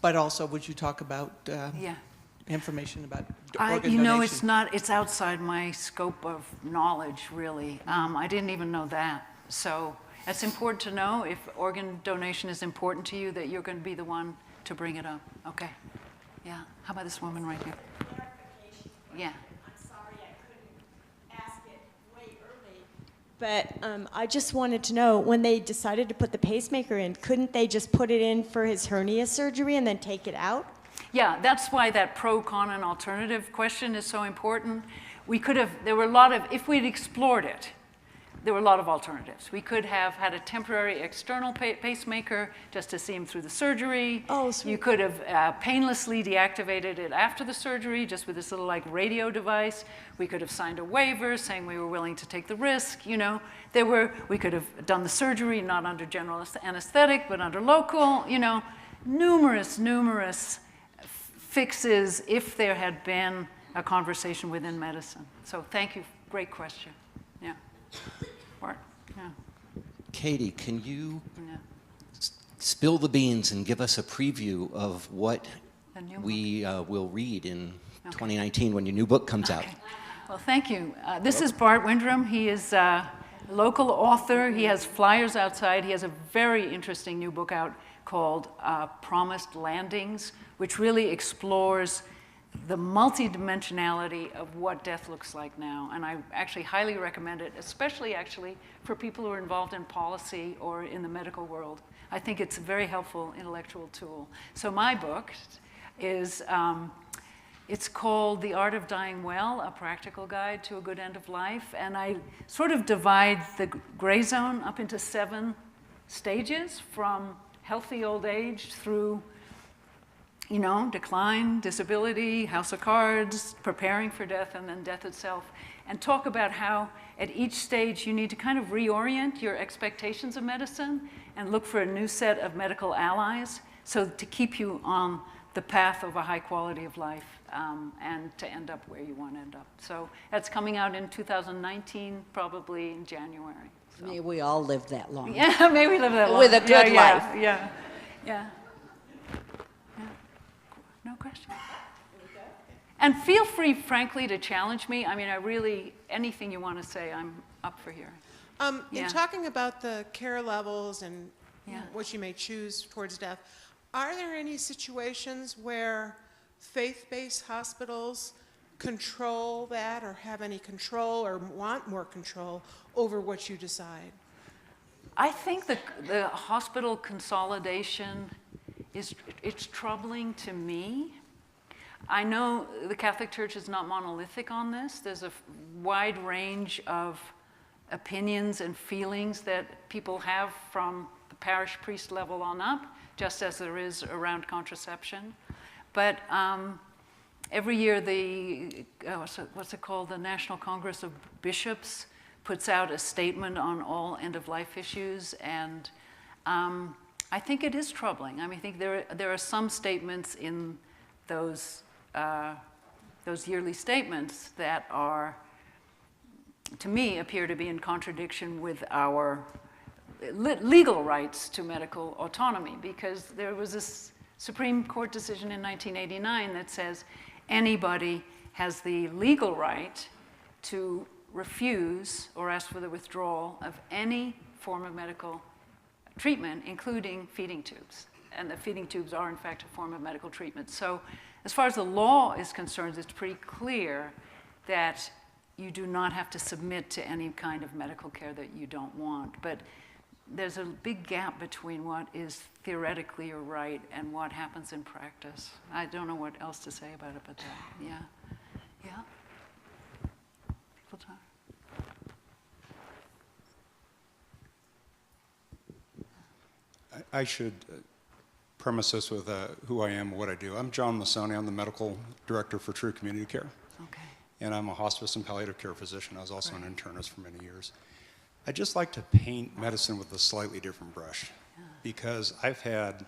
But also, would you talk about yeah. information about I, organ you know, donation? it's outside my scope of knowledge, really. I didn't even know that. So it's important to know if organ donation is important to you, that you're going to be the one to bring it up. Okay. Yeah. How about this woman right here? Clarification. Yeah. I'm sorry I couldn't ask it way early. But I just wanted to know, when they decided to put the pacemaker in, couldn't they just put it in for his hernia surgery and then take it out? Yeah, that's why that pro, con, and alternative question is so important. We could have, there were a lot of, if we'd explored it, there were a lot of alternatives. We could have had a temporary external pacemaker just to see him through the surgery. Oh, sweet. You could have painlessly deactivated it after the surgery, just with this little like radio device. We could have signed a waiver saying we were willing to take the risk, you know. We could have done the surgery not under general anesthetic, but under local, you know. Numerous fixes if there had been a conversation within medicine. So thank you, great question. Yeah. Bart? Yeah. Katy, can you Yeah. spill the beans and give us a preview of what The new we will read in 2019 when your new book comes out? Okay. Well, thank you. This is Bart Windrum. He is a local author. He has flyers outside. He has a very interesting new book out called Promised Landings, which really explores the multidimensionality of what death looks like now. And I actually highly recommend it, especially actually for people who are involved in policy or in the medical world. I think it's a very helpful intellectual tool. So my book is, it's called The Art of Dying Well, A Practical Guide to a Good End of Life. And I sort of divide the gray zone up into 7 stages, from healthy old age through, you know, decline, disability, house of cards, preparing for death, and then death itself. And talk about how at each stage you need to kind of reorient your expectations of medicine and look for a new set of medical allies, so to keep you on the path of a high quality of life, and to end up where you want to end up. So that's coming out in 2019, probably in January. So. May we all live that long. Yeah, maybe we live that long. With a good life. Yeah. No question. And feel free, frankly, to challenge me. I mean, anything you want to say, I'm up for hearing. Yeah. In talking about the care levels and Yeah. what you may choose towards death, are there any situations where faith-based hospitals control that, or have any control, or want more control over what you decide? I think the hospital consolidation it's troubling to me. I know the Catholic Church is not monolithic on this. There's a wide range of opinions and feelings that people have from the parish priest level on up, just as there is around contraception. But every year what's it called? The National Congress of Bishops puts out a statement on all end-of-life issues, and I think it is troubling. I mean, I think there are some statements in those yearly statements that are, to me, appear to be in contradiction with our legal rights to medical autonomy, because there was this Supreme Court decision in 1989 that says anybody has the legal right to refuse or ask for the withdrawal of any form of medical treatment, including feeding tubes. And the feeding tubes are, in fact, a form of medical treatment. So as far as the law is concerned, it's pretty clear that you do not have to submit to any kind of medical care that you don't want. But there's a big gap between what is theoretically your right and what happens in practice. I don't know what else to say about it, but yeah. People talk. I should premise this with who I am and what I do. I'm John Masoni. I'm the medical director for True Community Care. Okay. And I'm a hospice and palliative care physician. I was also an internist for many years. I just like to paint medicine with a slightly different brush, because I've had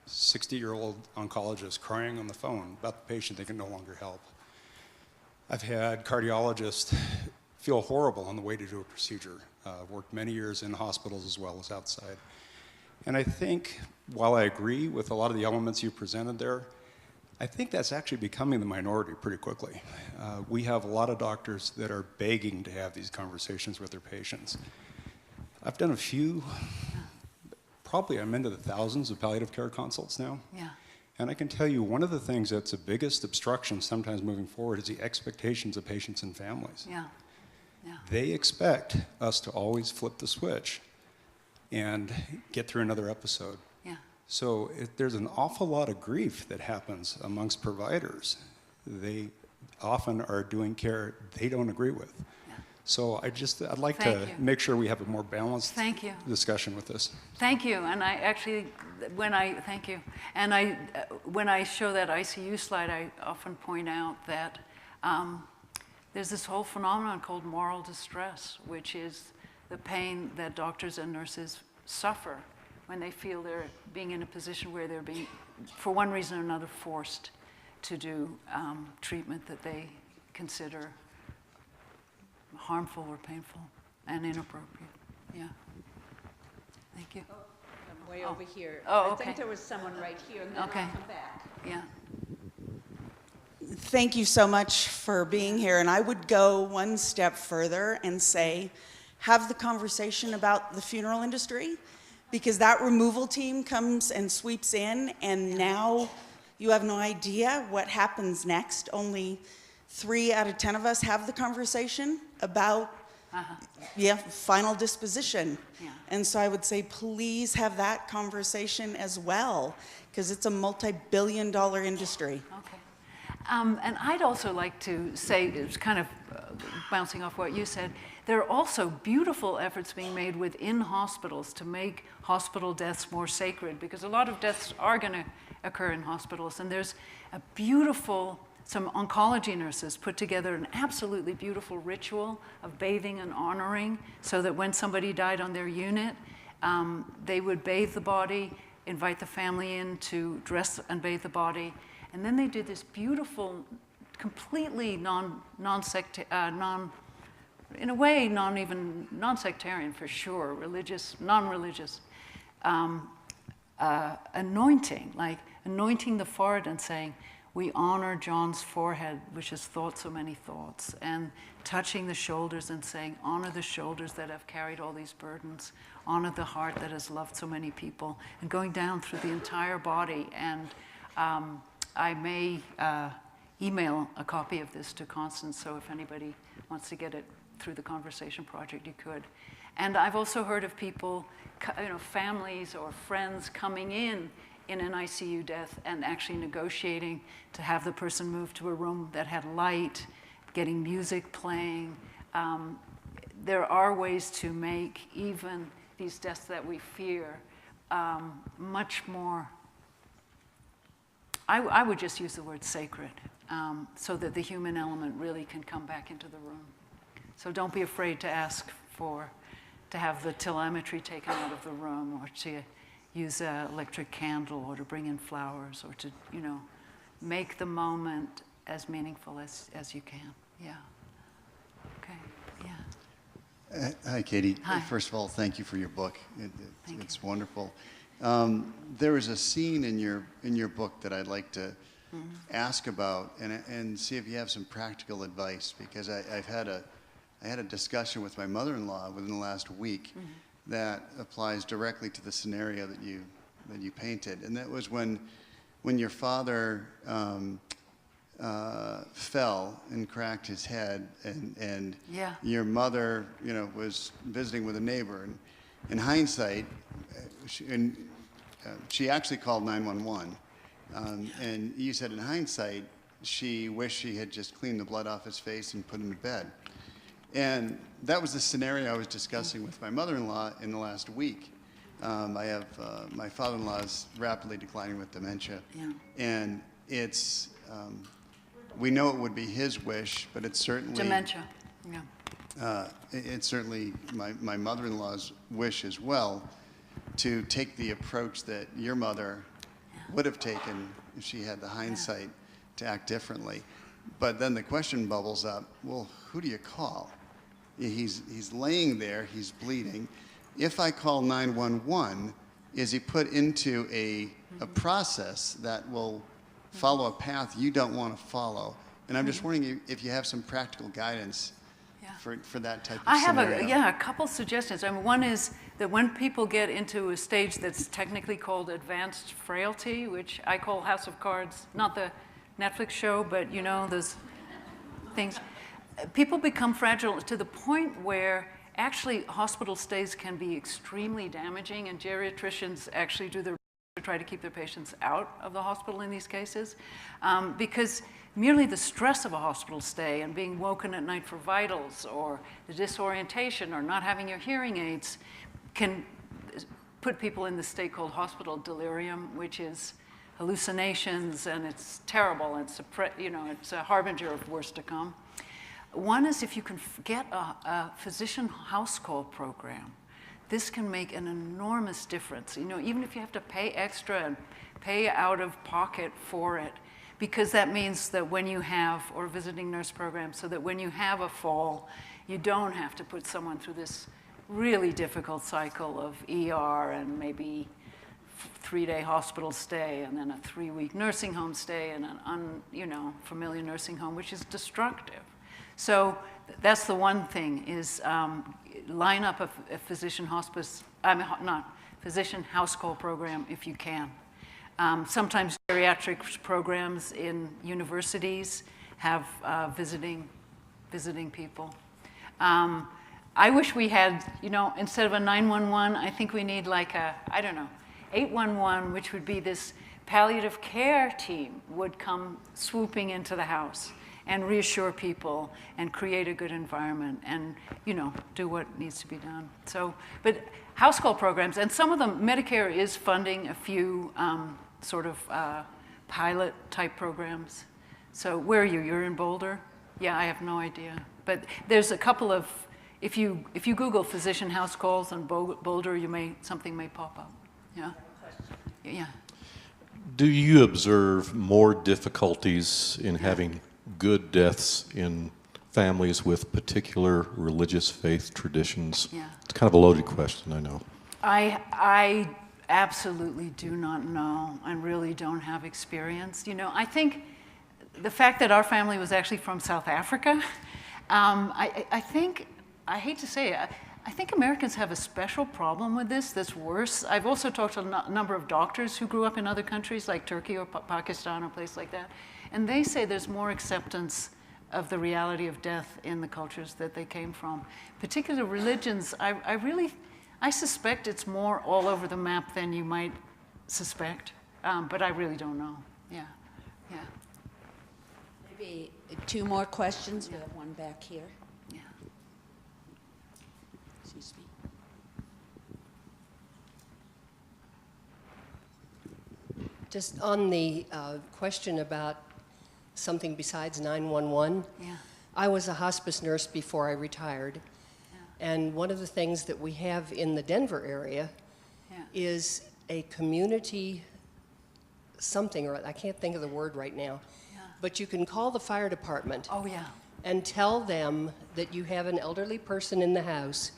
60-year-old oncologists crying on the phone about the patient they can no longer help. I've had cardiologists feel horrible on the way to do a procedure. I've worked many years in hospitals as well as outside. And I think, while I agree with a lot of the elements you presented there, I think that's actually becoming the minority pretty quickly. We have a lot of doctors that are begging to have these conversations with their patients. I've done a few, probably I'm into the thousands of palliative care consults now. Yeah. And I can tell you one of the things that's the biggest obstruction sometimes moving forward is the expectations of patients and families. Yeah. Yeah. They expect us to always flip the switch and get through another episode. Yeah. So there's an awful lot of grief that happens amongst providers. They often are doing care they don't agree with. Yeah. So I'd like Thank to you. make sure we have a more balanced Thank you. discussion with this. Thank you. And I actually, thank you. And when I show that ICU slide, I often point out that there's this whole phenomenon called moral distress, which is the pain that doctors and nurses suffer when they feel they're being in a position where they're being, for one reason or another, forced to do treatment that they consider harmful or painful and inappropriate. Yeah. Thank you. I'm way over here. Oh, I okay. think there was someone right here, and then Okay. I'll come back. Yeah. Thank you so much for being here. And I would go one step further and say, have the conversation about the funeral industry, because that removal team comes and sweeps in, and now you have no idea what happens next. Only 3 out of 10 of us have the conversation about final disposition. Yeah. And so I would say, please have that conversation as well, because it's a multi-billion-dollar industry. Okay. And I'd also like to say, it's kind of bouncing off what you said, there are also beautiful efforts being made within hospitals to make hospital deaths more sacred, because a lot of deaths are going to occur in hospitals. And there's a beautiful, some oncology nurses put together an absolutely beautiful ritual of bathing and honoring, so that when somebody died on their unit, they would bathe the body, invite the family in to dress and bathe the body, and then they did this beautiful, completely in a way, non-sectarian for sure, religious, non-religious, anointing, like anointing the forehead and saying, we honor John's forehead, which has thought so many thoughts, and touching the shoulders and saying, honor the shoulders that have carried all these burdens, honor the heart that has loved so many people, and going down through the entire body. And I may email a copy of this to Constance, so if anybody wants to get it through the Conversation Project, you could. And I've also heard of people, families or friends coming in an ICU death and actually negotiating to have the person move to a room that had light, getting music playing. There are ways to make even these deaths that we fear much more, I would just use the word sacred, so that the human element really can come back into the room. So don't be afraid to ask to have the telemetry taken out of the room, or to use an electric candle, or to bring in flowers, or to, make the moment as meaningful as you can. Yeah. Okay. Yeah. Hi, Katy. Hi. First of all, thank you for your book. It's you. wonderful. There is a scene in your book that I'd like to ask about and see if you have some practical advice, because I had a discussion with my mother-in-law within the last week that applies directly to the scenario that you painted, and that was when your father fell and cracked his head, and Yeah. your mother, was visiting with a neighbor, and in hindsight, she actually called 911, and you said in hindsight she wished she had just cleaned the blood off his face and put him to bed. And that was the scenario I was discussing with my mother-in-law in the last week. I have my father-in-law is rapidly declining with dementia, and it's we know it would be his wish, but it's certainly Dementia. Yeah. It's certainly my mother-in-law's wish as well, to take the approach that your mother would have taken if she had the hindsight to act differently. But then the question bubbles up, well, who do you call? He's laying there, he's bleeding. If I call 911, is he put into a process that will follow a path you don't want to follow? And I'm just wondering if you have some practical guidance for that type of scenario. A couple suggestions. I mean, one is that when people get into a stage that's technically called advanced frailty, which I call House of Cards, not the Netflix show, but you know, those things, people become fragile to the point where actually hospital stays can be extremely damaging, and geriatricians actually do their best to try to keep their patients out of the hospital in these cases, because merely the stress of a hospital stay and being woken at night for vitals, or the disorientation, or not having your hearing aids, can put people in the state called hospital delirium, which is hallucinations, and it's terrible. It's it's a harbinger of worse to come. One is if you can get a physician house call program. This can make an enormous difference. You know, even if you have to pay extra and pay out of pocket for it, because that means that when you have, or visiting nurse program, so that when you have a fall, you don't have to put someone through this really difficult cycle of ER and maybe 3-day hospital stay and then a 3-week nursing home stay and an unfamiliar nursing home, which is destructive. So that's the one thing, is line up a physician hospice, physician house call program if you can. Sometimes geriatric programs in universities have visiting people. I wish we had, instead of a 911, I think we need like a, 811, which would be this palliative care team would come swooping into the house and reassure people and create a good environment and, do what needs to be done. So, but house call programs, and some of them, Medicare is funding a few pilot type programs. So where are you? You're in Boulder? Yeah, I have no idea. But there's a couple of, if you Google physician house calls in Boulder, something may pop up. Yeah? Yeah. Do you observe more difficulties in having good deaths in families with particular religious faith traditions? Yeah. It's kind of a loaded question, I know. I absolutely do not know. I really don't have experience. I think the fact that our family was actually from South Africa, I hate to say it, I think Americans have a special problem with this that's worse. I've also talked to a number of doctors who grew up in other countries like Turkey or Pakistan or a place like that, and they say there's more acceptance of the reality of death in the cultures that they came from. Particular religions, I suspect it's more all over the map than you might suspect, but I really don't know. Yeah. Maybe 2 more questions. We have one back here. Yeah. Excuse me. Just on the question about something besides 911, I was a hospice nurse before I retired. And one of the things that we have in the Denver area is a community something, or I can't think of the word right now, but you can call the fire department and tell them that you have an elderly person in the house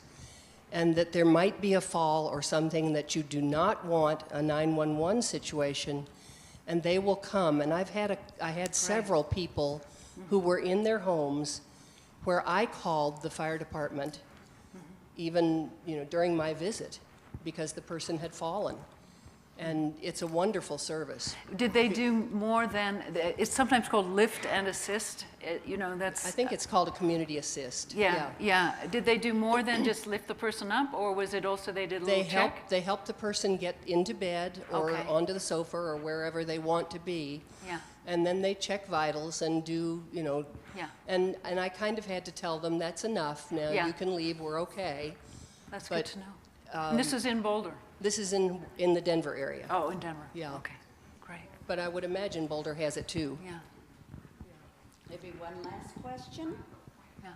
and that there might be a fall or something, that you do not want a 911 situation, and they will come. And I had several people who were in their homes where I called the fire department even during my visit, because the person had fallen. And it's a wonderful service. Did they do more than, it's sometimes called lift and assist, that's... I think it's called a community assist. Yeah. Did they do more than just lift the person up, or was it also they did a little check? They help the person get into bed or onto the sofa or wherever they want to be. Yeah. And then they check vitals and do, and I kind of had to tell them that's enough now, you can leave, we're okay. That's good to know. And this is in Boulder? This is in the Denver area. Oh, in Denver. Yeah. Okay, great. But I would imagine Boulder has it too. Yeah. Maybe one last question? Yeah.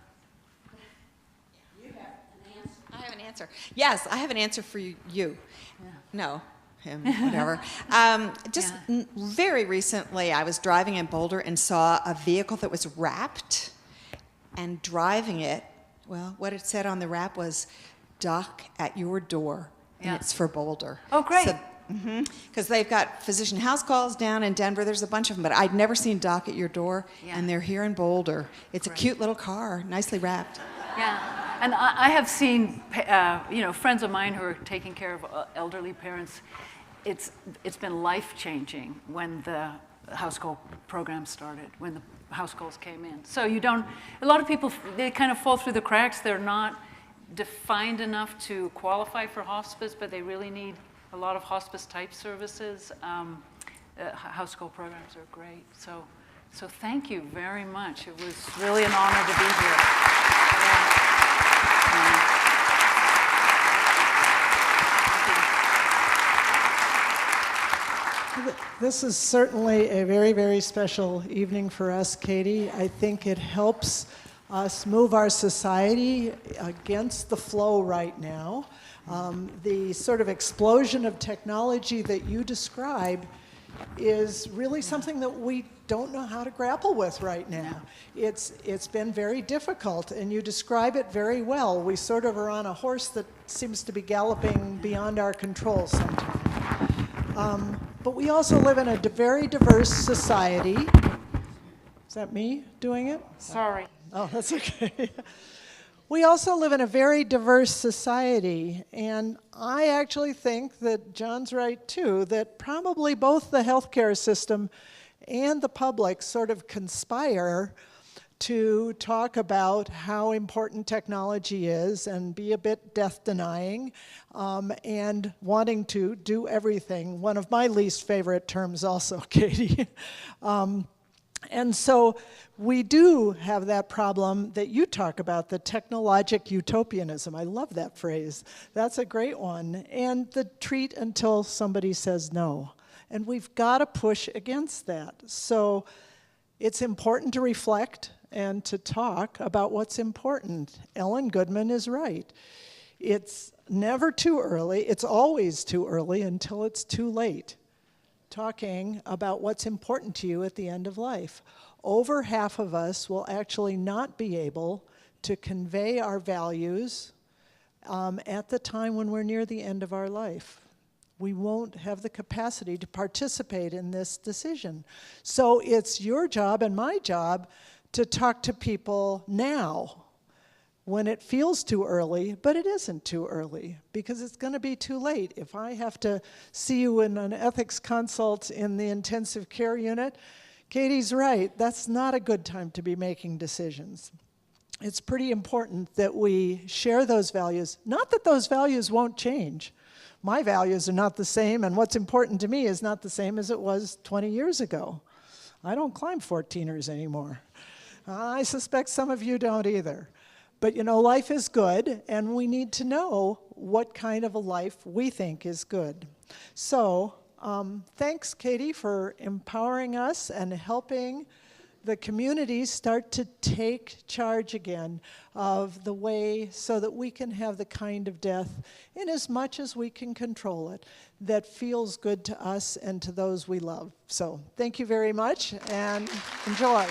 You have an answer? I have an answer. Yes, I have an answer for you. Yeah. No, him, whatever. Very recently, I was driving in Boulder and saw a vehicle that was wrapped, and driving it Well, what it said on the wrap was, "Doc at your door," and Yeah. it's for Boulder. Oh, great. Because they've got physician house calls down in Denver. There's a bunch of them, but I'd never seen Doc at your door, Yeah. and they're here in Boulder. It's a cute little car, nicely wrapped. Yeah, and I have seen, friends of mine who are taking care of elderly parents. It's been life-changing when the house call program started, when the house calls came in. So a lot of people, they kind of fall through the cracks. They're not defined enough to qualify for hospice, but they really need a lot of hospice-type services. House call programs are great. So thank you very much. It was really an honor to be here. This is certainly a very, very special evening for us, Katy. I think it helps us move our society against the flow right now. The sort of explosion of technology that you describe is really something that we don't know how to grapple with right now. It's been very difficult, and you describe it very well. We sort of are on a horse that seems to be galloping beyond our control sometimes. But we also live in a very diverse society. Is that me doing it? Sorry. Oh, that's okay. We also live in a very diverse society, and I actually think that John's right too, that probably both the healthcare system and the public sort of conspire to talk about how important technology is and be a bit death-denying and wanting to do everything. One of my least favorite terms also, Katy. And so we do have that problem that you talk about, the technologic utopianism. I love that phrase. That's a great one. And the treat until somebody says no. And we've got to push against that. So it's important to reflect and to talk about what's important. Ellen Goodman is right. It's never too early. It's always too early until it's too late. Talking about what's important to you at the end of life. Over half of us will actually not be able to convey our values at the time when we're near the end of our life. We won't have the capacity to participate in this decision. So it's your job and my job to talk to people now when it feels too early, but it isn't too early because it's going to be too late. If I have to see you in an ethics consult in the intensive care unit, Katy's right, that's not a good time to be making decisions. It's pretty important that we share those values. Not that those values won't change. My values are not the same, and what's important to me is not the same as it was 20 years ago. I don't climb 14ers anymore. I suspect some of you don't either. But life is good, and we need to know what kind of a life we think is good. So thanks, Katy, for empowering us and helping the community start to take charge again of the way so that we can have the kind of death, in as much as we can control it, that feels good to us and to those we love. So thank you very much, and enjoy.